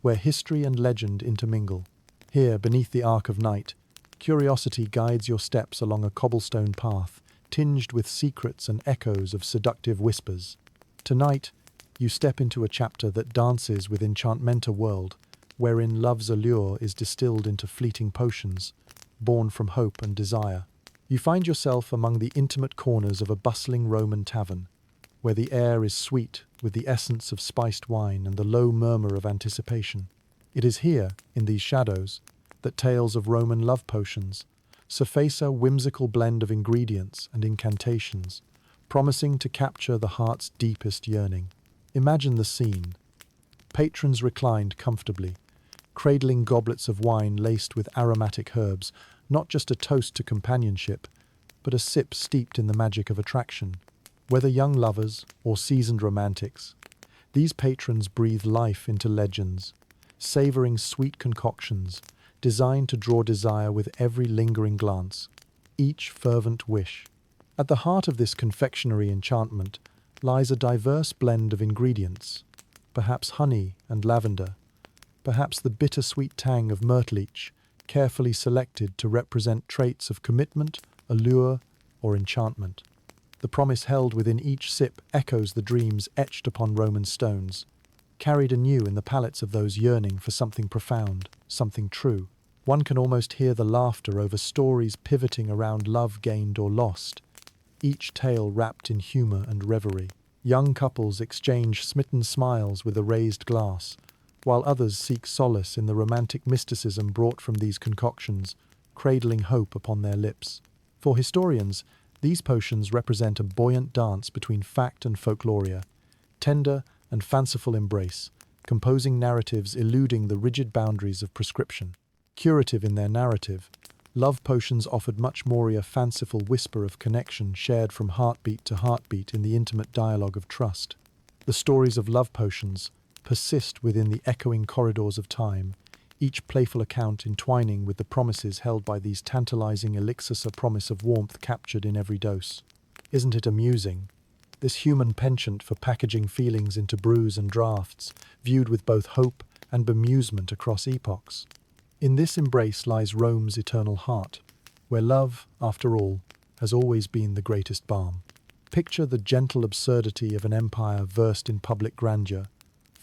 where history and legend intermingle. Here, beneath the arc of night, curiosity guides your steps along a cobblestone path, tinged with secrets and echoes of seductive whispers. Tonight, you step into a chapter that dances with enchantment, a world wherein love's allure is distilled into fleeting potions, born from hope and desire. You find yourself among the intimate corners of a bustling Roman tavern, where the air is sweet with the essence of spiced wine and the low murmur of anticipation. It is here, in these shadows, that tales of Roman love potions surface, a whimsical blend of ingredients and incantations, promising to capture the heart's deepest yearning. Imagine the scene. Patrons reclined comfortably, cradling goblets of wine laced with aromatic herbs, not just a toast to companionship, but a sip steeped in the magic of attraction. Whether young lovers or seasoned romantics, these patrons breathe life into legends, savoring sweet concoctions designed to draw desire with every lingering glance, each fervent wish. At the heart of this confectionery enchantment lies a diverse blend of ingredients, perhaps honey and lavender, perhaps the bittersweet tang of myrtle, each carefully selected to represent traits of commitment, allure, or enchantment. The promise held within each sip echoes the dreams etched upon Roman stones, carried anew in the palates of those yearning for something profound, something true. One can almost hear the laughter over stories pivoting around love gained or lost, each tale wrapped in humor and reverie. Young couples exchange smitten smiles with a raised glass, while others seek solace in the romantic mysticism brought from these concoctions, cradling hope upon their lips. For historians, these potions represent a buoyant dance between fact and folkloria, tender and fanciful embrace, composing narratives eluding the rigid boundaries of prescription. Curative in their narrative, love potions offered much more a fanciful whisper of connection shared from heartbeat to heartbeat in the intimate dialogue of trust. The stories of love potions persist within the echoing corridors of time, each playful account entwining with the promises held by these tantalizing elixirs, a promise of warmth captured in every dose. Isn't it amusing? This human penchant for packaging feelings into brews and draughts, viewed with both hope and bemusement across epochs. In this embrace lies Rome's eternal heart, where love, after all, has always been the greatest balm. Picture the gentle absurdity of an empire versed in public grandeur,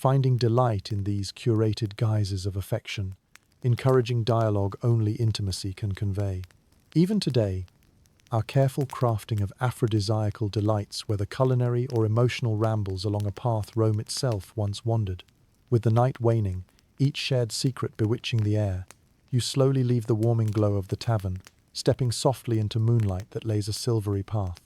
finding delight in these curated guises of affection, encouraging dialogue only intimacy can convey. Even today, our careful crafting of aphrodisiacal delights, whether culinary or emotional rambles along a path Rome itself once wandered. With the night waning, each shared secret bewitching the air, you slowly leave the warming glow of the tavern, stepping softly into moonlight that lays a silvery path.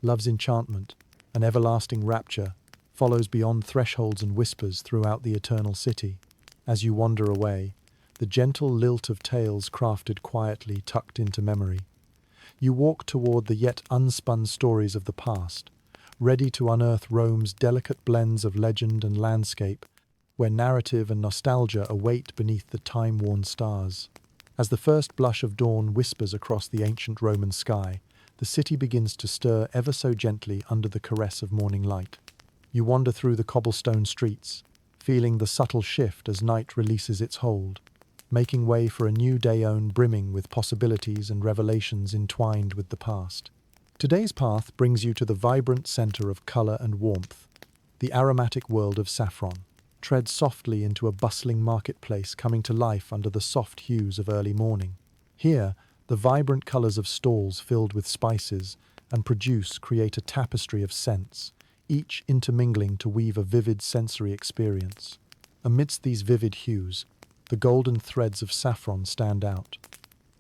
Love's enchantment, an everlasting rapture, follows beyond thresholds and whispers throughout the eternal city. As you wander away, the gentle lilt of tales crafted quietly tucked into memory. You walk toward the yet unspun stories of the past, ready to unearth Rome's delicate blends of legend and landscape, where narrative and nostalgia await beneath the time-worn stars. As the first blush of dawn whispers across the ancient Roman sky, the city begins to stir ever so gently under the caress of morning light. You wander through the cobblestone streets, feeling the subtle shift as night releases its hold, making way for a new day brimming with possibilities and revelations entwined with the past. Today's path brings you to the vibrant center of color and warmth, the aromatic world of saffron. Tread softly into a bustling marketplace coming to life under the soft hues of early morning. Here, the vibrant colors of stalls filled with spices and produce create a tapestry of scents, each intermingling to weave a vivid sensory experience. Amidst these vivid hues, the golden threads of saffron stand out,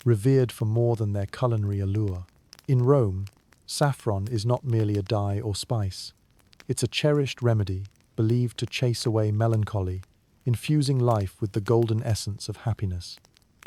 revered for more than their culinary allure. In Rome, saffron is not merely a dye or spice. It's a cherished remedy, believed to chase away melancholy, infusing life with the golden essence of happiness.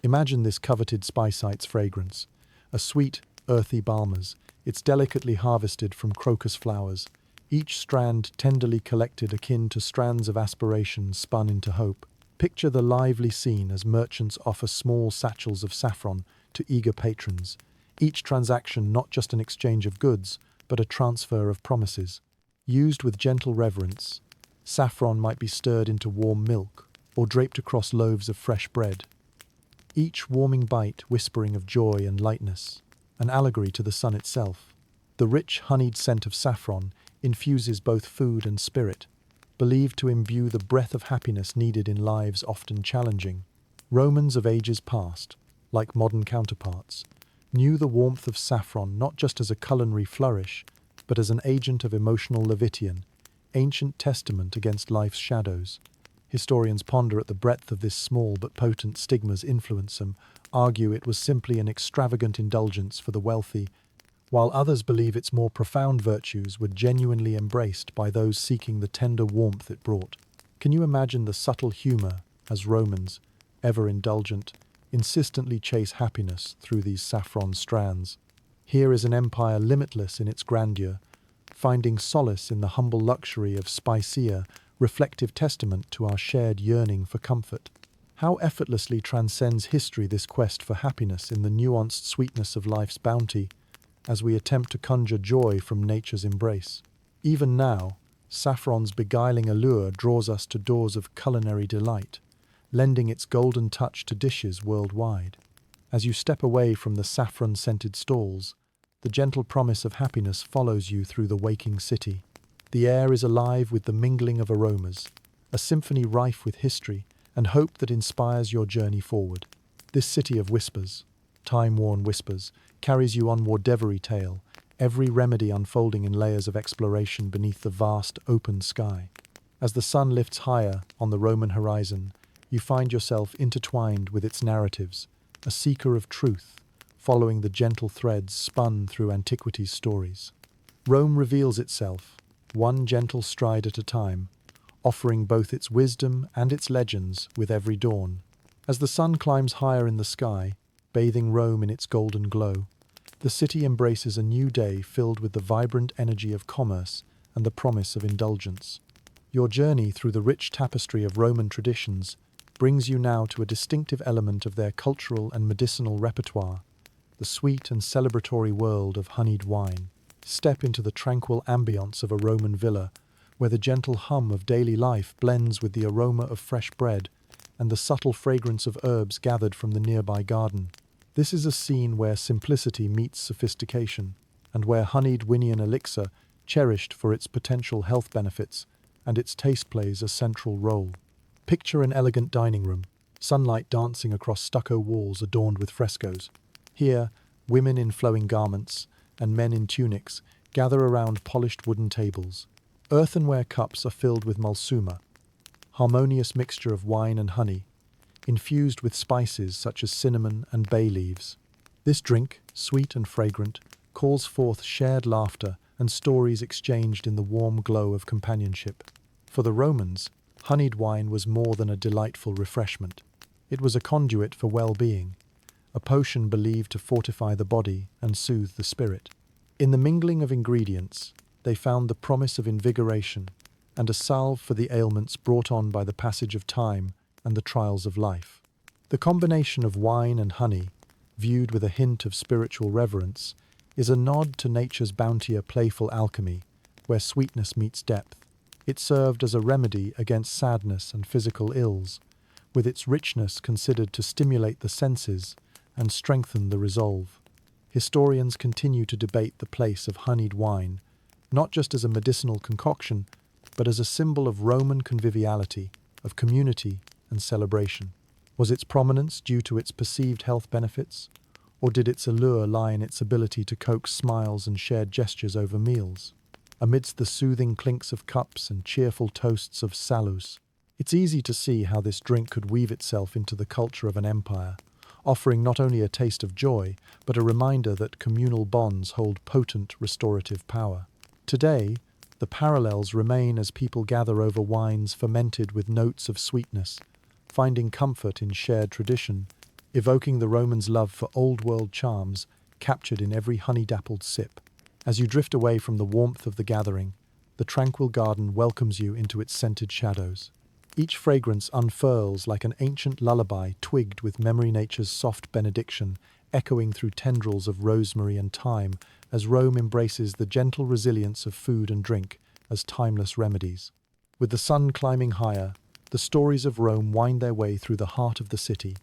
Imagine this coveted spiceite's fragrance, a sweet, earthy balmers. It's delicately harvested from crocus flowers, each strand tenderly collected akin to strands of aspiration spun into hope. Picture the lively scene as merchants offer small satchels of saffron to eager patrons, each transaction not just an exchange of goods, but a transfer of promises. Used with gentle reverence, saffron might be stirred into warm milk or draped across loaves of fresh bread, each warming bite whispering of joy and lightness, an allegory to the sun itself. The rich honeyed scent of saffron infuses both food and spirit, believed to imbue the breath of happiness needed in lives often challenging. Romans of ages past, like modern counterparts, knew the warmth of saffron not just as a culinary flourish, but as an agent of emotional levitation, ancient testament against life's shadows. Historians ponder at the breadth of this small but potent stigma's influence and argue it was simply an extravagant indulgence for the wealthy, while others believe its more profound virtues were genuinely embraced by those seeking the tender warmth it brought. Can you imagine the subtle humor as Romans, ever indulgent, insistently chase happiness through these saffron strands? Here is an empire limitless in its grandeur, finding solace in the humble luxury of spicier, reflective testament to our shared yearning for comfort. How effortlessly transcends history this quest for happiness in the nuanced sweetness of life's bounty, as we attempt to conjure joy from nature's embrace. Even now, saffron's beguiling allure draws us to doors of culinary delight, lending its golden touch to dishes worldwide. As you step away from the saffron-scented stalls, the gentle promise of happiness follows you through the waking city. The air is alive with the mingling of aromas, a symphony rife with history and hope that inspires your journey forward. This city of whispers, time-worn whispers, carries you onward every tale, every remedy unfolding in layers of exploration beneath the vast, open sky. As the sun lifts higher on the Roman horizon, you find yourself intertwined with its narratives, a seeker of truth, following the gentle threads spun through antiquity's stories. Rome reveals itself, one gentle stride at a time, offering both its wisdom and its legends with every dawn. As the sun climbs higher in the sky, bathing Rome in its golden glow, the city embraces a new day filled with the vibrant energy of commerce and the promise of indulgence. Your journey through the rich tapestry of Roman traditions brings you now to a distinctive element of their cultural and medicinal repertoire, the sweet and celebratory world of honeyed wine. Step into the tranquil ambience of a Roman villa, where the gentle hum of daily life blends with the aroma of fresh bread and the subtle fragrance of herbs gathered from the nearby garden. This is a scene where simplicity meets sophistication, and where honeyed Winian elixir, cherished for its potential health benefits, and its taste plays a central role. Picture an elegant dining room, sunlight dancing across stucco walls adorned with frescoes. Here, women in flowing garments and men in tunics gather around polished wooden tables. Earthenware cups are filled with mulsuma, harmonious mixture of wine and honey, infused with spices such as cinnamon and bay leaves. This drink, sweet and fragrant, calls forth shared laughter and stories exchanged in the warm glow of companionship. For the Romans, honeyed wine was more than a delightful refreshment. It was a conduit for well-being, a potion believed to fortify the body and soothe the spirit. In the mingling of ingredients, they found the promise of invigoration and a salve for the ailments brought on by the passage of time and the trials of life. The combination of wine and honey, viewed with a hint of spiritual reverence, is a nod to nature's bounty, playful alchemy, where sweetness meets depth. It served as a remedy against sadness and physical ills, with its richness considered to stimulate the senses and strengthen the resolve. Historians continue to debate the place of honeyed wine, not just as a medicinal concoction, but as a symbol of Roman conviviality, of community and celebration. Was its prominence due to its perceived health benefits, or did its allure lie in its ability to coax smiles and shared gestures over meals? Amidst the soothing clinks of cups and cheerful toasts of salus, It's easy to see how this drink could weave itself into the culture of an empire, offering not only a taste of joy, but a reminder that communal bonds hold potent restorative power. Today, the parallels remain as people gather over wines fermented with notes of sweetness, finding comfort in shared tradition, evoking the Romans' love for old-world charms captured in every honey-dappled sip. As you drift away from the warmth of the gathering, the tranquil garden welcomes you into its scented shadows. Each fragrance unfurls like an ancient lullaby twigged with memory nature's soft benediction, echoing through tendrils of rosemary and thyme as Rome embraces the gentle resilience of food and drink as timeless remedies. With the sun climbing higher, the stories of Rome wind their way through the heart of the city,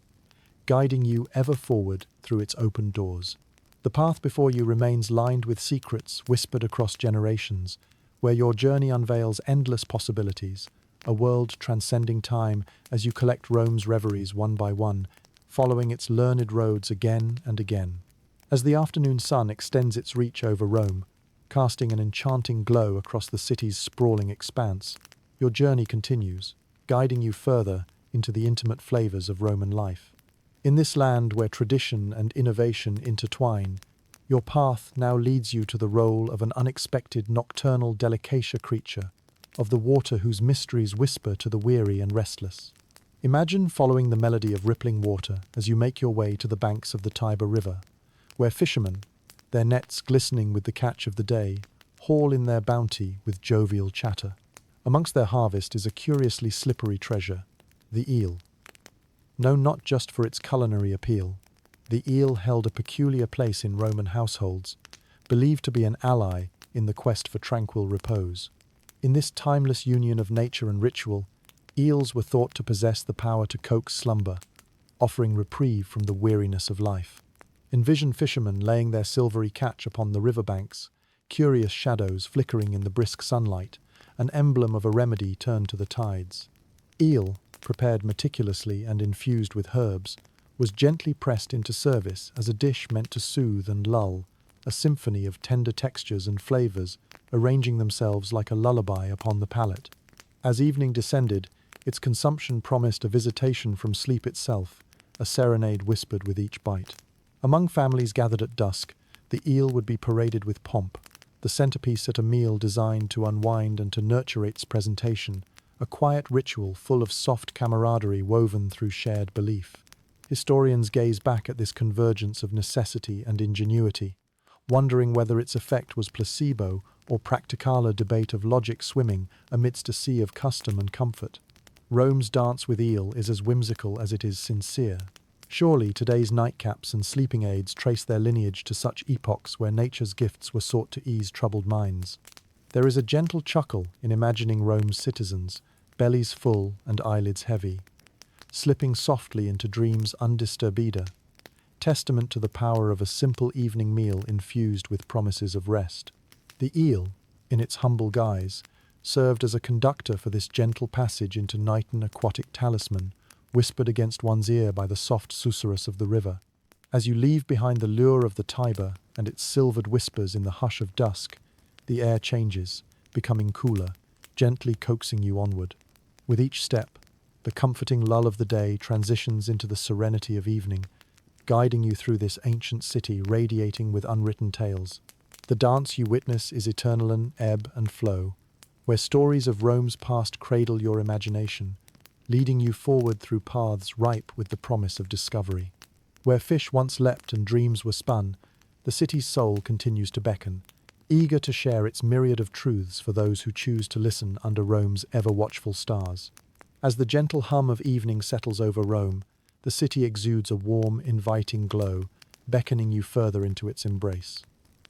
guiding you ever forward through its open doors. The path before you remains lined with secrets whispered across generations, where your journey unveils endless possibilities, a world transcending time as you collect Rome's reveries one by one, following its learned roads again and again. As the afternoon sun extends its reach over Rome, casting an enchanting glow across the city's sprawling expanse, your journey continues, guiding you further into the intimate flavors of Roman life. In this land where tradition and innovation intertwine, your path now leads you to the role of an unexpected nocturnal delicacia creature, of the water whose mysteries whisper to the weary and restless. Imagine following the melody of rippling water as you make your way to the banks of the Tiber River, where fishermen, their nets glistening with the catch of the day, haul in their bounty with jovial chatter. Amongst their harvest is a curiously slippery treasure, the eel. Known not just for its culinary appeal, the eel held a peculiar place in Roman households, believed to be an ally in the quest for tranquil repose. In this timeless union of nature and ritual, eels were thought to possess the power to coax slumber, offering reprieve from the weariness of life. Envision fishermen laying their silvery catch upon the riverbanks, curious shadows flickering in the brisk sunlight, an emblem of a remedy turned to the tides. Eel, prepared meticulously and infused with herbs, was gently pressed into service as a dish meant to soothe and lull, a symphony of tender textures and flavors arranging themselves like a lullaby upon the palate. As evening descended, its consumption promised a visitation from sleep itself, a serenade whispered with each bite. Among families gathered at dusk, the eel would be paraded with pomp, the centerpiece at a meal designed to unwind and to nurture its presentation, a quiet ritual full of soft camaraderie woven through shared belief. Historians gaze back at this convergence of necessity and ingenuity, wondering whether its effect was placebo or practical, a debate of logic swimming amidst a sea of custom and comfort. Rome's dance with eel is as whimsical as it is sincere. Surely today's nightcaps and sleeping aids trace their lineage to such epochs where nature's gifts were sought to ease troubled minds. There is a gentle chuckle in imagining Rome's citizens, bellies full and eyelids heavy, slipping softly into dreams undisturbed, testament to the power of a simple evening meal infused with promises of rest. The eel, in its humble guise, served as a conductor for this gentle passage into night, an aquatic talisman, whispered against one's ear by the soft susurrus of the river. As you leave behind the lure of the Tiber and its silvered whispers in the hush of dusk, the air changes, becoming cooler, gently coaxing you onward. With each step, the comforting lull of the day transitions into the serenity of evening, guiding you through this ancient city radiating with unwritten tales. The dance you witness is eternal in ebb and flow, where stories of Rome's past cradle your imagination, leading you forward through paths ripe with the promise of discovery. Where fish once leapt and dreams were spun, the city's soul continues to beckon, eager to share its myriad of truths for those who choose to listen under Rome's ever-watchful stars. As the gentle hum of evening settles over Rome, the city exudes a warm, inviting glow, beckoning you further into its embrace.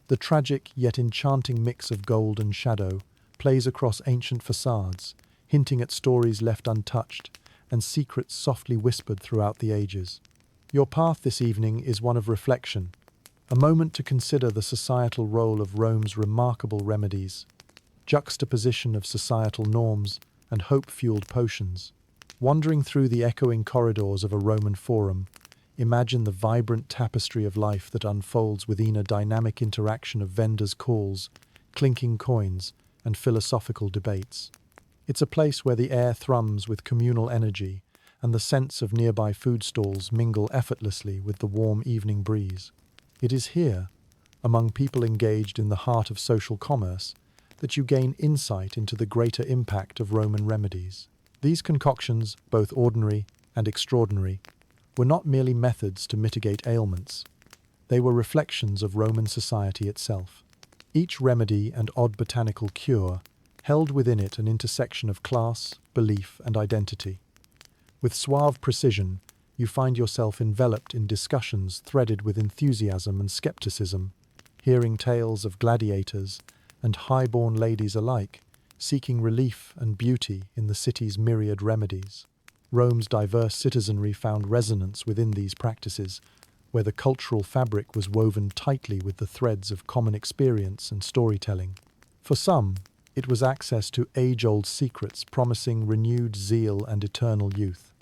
The tragic yet enchanting mix of gold and shadow plays across ancient facades, hinting at stories left untouched and secrets softly whispered throughout the ages. Your path this evening is one of reflection, a moment to consider the societal role of Rome's remarkable remedies, juxtaposition of societal norms and hope-fueled potions. Wandering through the echoing corridors of a Roman forum, imagine the vibrant tapestry of life that unfolds within a dynamic interaction of vendors' calls, clinking coins, and philosophical debates. It's a place where the air thrums with communal energy and the scents of nearby food stalls mingle effortlessly with the warm evening breeze. It is here, among people engaged in the heart of social commerce, that you gain insight into the greater impact of Roman remedies. These concoctions, both ordinary and extraordinary, were not merely methods to mitigate ailments. They were reflections of Roman society itself. Each remedy and odd botanical cure held within it an intersection of class, belief, and identity. With suave precision, you find yourself enveloped in discussions threaded with enthusiasm and skepticism, hearing tales of gladiators and high-born ladies alike, seeking relief and beauty in the city's myriad remedies. Rome's diverse citizenry found resonance within these practices, where the cultural fabric was woven tightly with the threads of common experience and storytelling. For some, it was access to age-old secrets promising renewed zeal and eternal youth.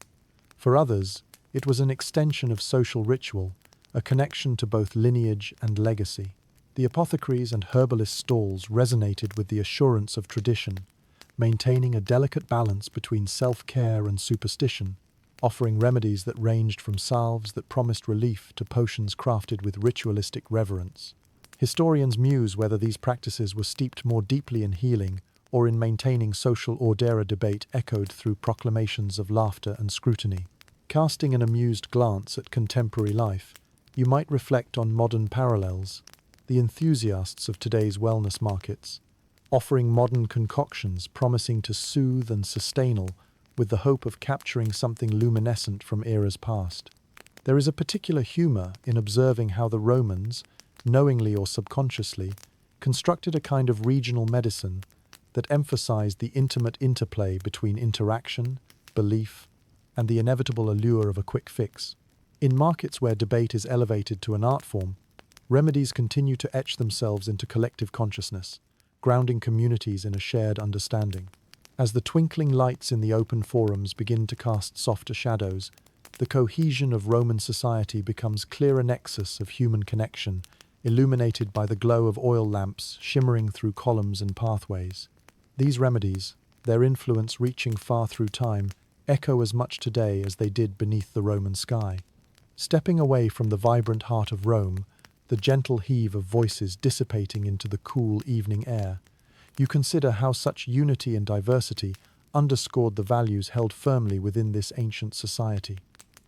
For others, it was an extension of social ritual, a connection to both lineage and legacy. The apothecaries and herbalist stalls resonated with the assurance of tradition, maintaining a delicate balance between self-care and superstition, offering remedies that ranged from salves that promised relief to potions crafted with ritualistic reverence. Historians muse whether these practices were steeped more deeply in healing or in maintaining social order. A debate echoed through proclamations of laughter and scrutiny. Casting an amused glance at contemporary life, you might reflect on modern parallels, the enthusiasts of today's wellness markets, offering modern concoctions promising to soothe and sustain with the hope of capturing something luminescent from eras past. There is a particular humor in observing how the Romans, knowingly or subconsciously, constructed a kind of regional medicine that emphasized the intimate interplay between interaction, belief, and the inevitable allure of a quick fix. In markets where debate is elevated to an art form, remedies continue to etch themselves into collective consciousness, grounding communities in a shared understanding. As the twinkling lights in the open forums begin to cast softer shadows, the cohesion of Roman society becomes clearer nexus of human connection, illuminated by the glow of oil lamps shimmering through columns and pathways. These remedies, their influence reaching far through time, echo as much today as they did beneath the Roman sky. Stepping away from the vibrant heart of Rome, the gentle heave of voices dissipating into the cool evening air, you consider how such unity and diversity underscored the values held firmly within this ancient society.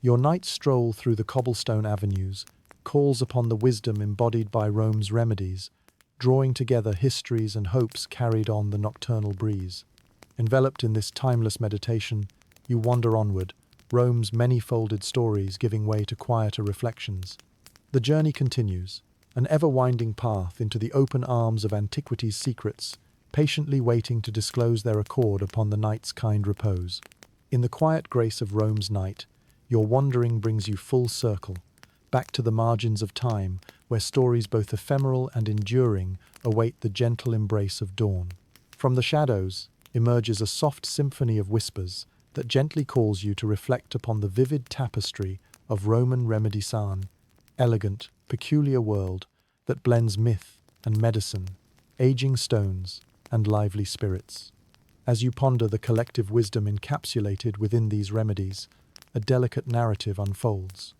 Your night stroll through the cobblestone avenues calls upon the wisdom embodied by Rome's remedies, drawing together histories and hopes carried on the nocturnal breeze. Enveloped in this timeless meditation, you wander onward, Rome's many-folded stories giving way to quieter reflections. The journey continues, an ever-winding path into the open arms of antiquity's secrets, patiently waiting to disclose their accord upon the night's kind repose. In the quiet grace of Rome's night, your wandering brings you full circle, back to the margins of time, where stories both ephemeral and enduring await the gentle embrace of dawn. From the shadows emerges a soft symphony of whispers that gently calls you to reflect upon the vivid tapestry of Roman Remedisan, elegant, peculiar world that blends myth and medicine, aging stones and lively spirits. As you ponder the collective wisdom encapsulated within these remedies, a delicate narrative unfolds.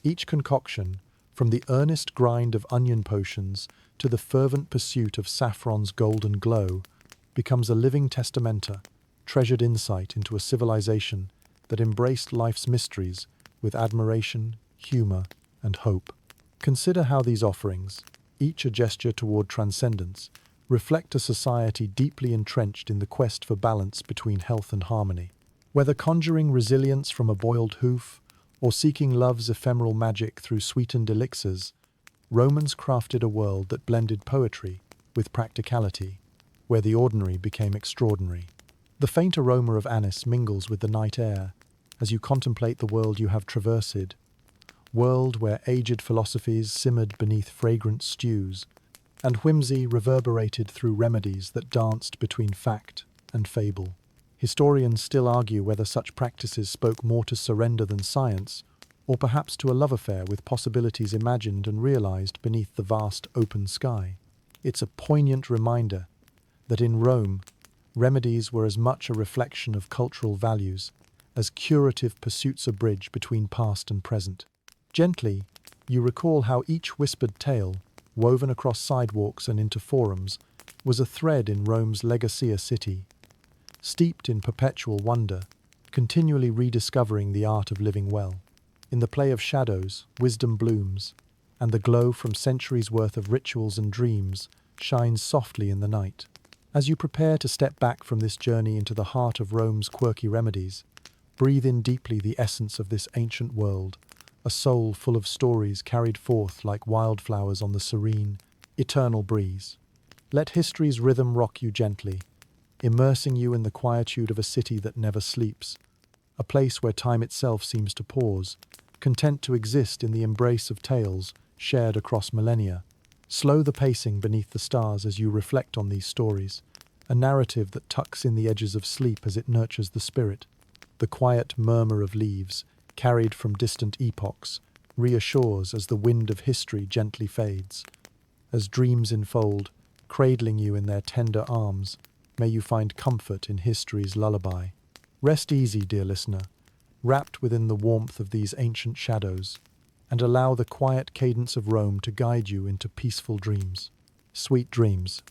Each concoction, from the earnest grind of onion potions to the fervent pursuit of saffron's golden glow, becomes a living testamenta, treasured insight into a civilization that embraced life's mysteries with admiration, humor, and hope. Consider how these offerings, each a gesture toward transcendence, reflect a society deeply entrenched in the quest for balance between health and harmony. Whether conjuring resilience from a boiled hoof or seeking love's ephemeral magic through sweetened elixirs, Romans crafted a world that blended poetry with practicality, where the ordinary became extraordinary. The faint aroma of anise mingles with the night air as you contemplate the world you have traversed, world where aged philosophies simmered beneath fragrant stews, and whimsy reverberated through remedies that danced between fact and fable. Historians still argue whether such practices spoke more to surrender than science, or perhaps to a love affair with possibilities imagined and realized beneath the vast open sky. It's a poignant reminder that in Rome, remedies were as much a reflection of cultural values as curative pursuits a bridge between past and present. Gently, you recall how each whispered tale, woven across sidewalks and into forums, was a thread in Rome's Legacia city, steeped in perpetual wonder, continually rediscovering the art of living well. In the play of shadows, wisdom blooms, and the glow from centuries' worth of rituals and dreams shines softly in the night. As you prepare to step back from this journey into the heart of Rome's quirky remedies, breathe in deeply the essence of this ancient world, a soul full of stories carried forth like wildflowers on the serene, eternal breeze. Let history's rhythm rock you gently, immersing you in the quietude of a city that never sleeps, a place where time itself seems to pause, content to exist in the embrace of tales shared across millennia. Slow the pacing beneath the stars as you reflect on these stories, a narrative that tucks in the edges of sleep as it nurtures the spirit. The quiet murmur of leaves, carried from distant epochs, reassures as the wind of history gently fades. As dreams enfold, cradling you in their tender arms, may you find comfort in history's lullaby. Rest easy, dear listener, wrapped within the warmth of these ancient shadows, and allow the quiet cadence of Rome to guide you into peaceful dreams. Sweet dreams.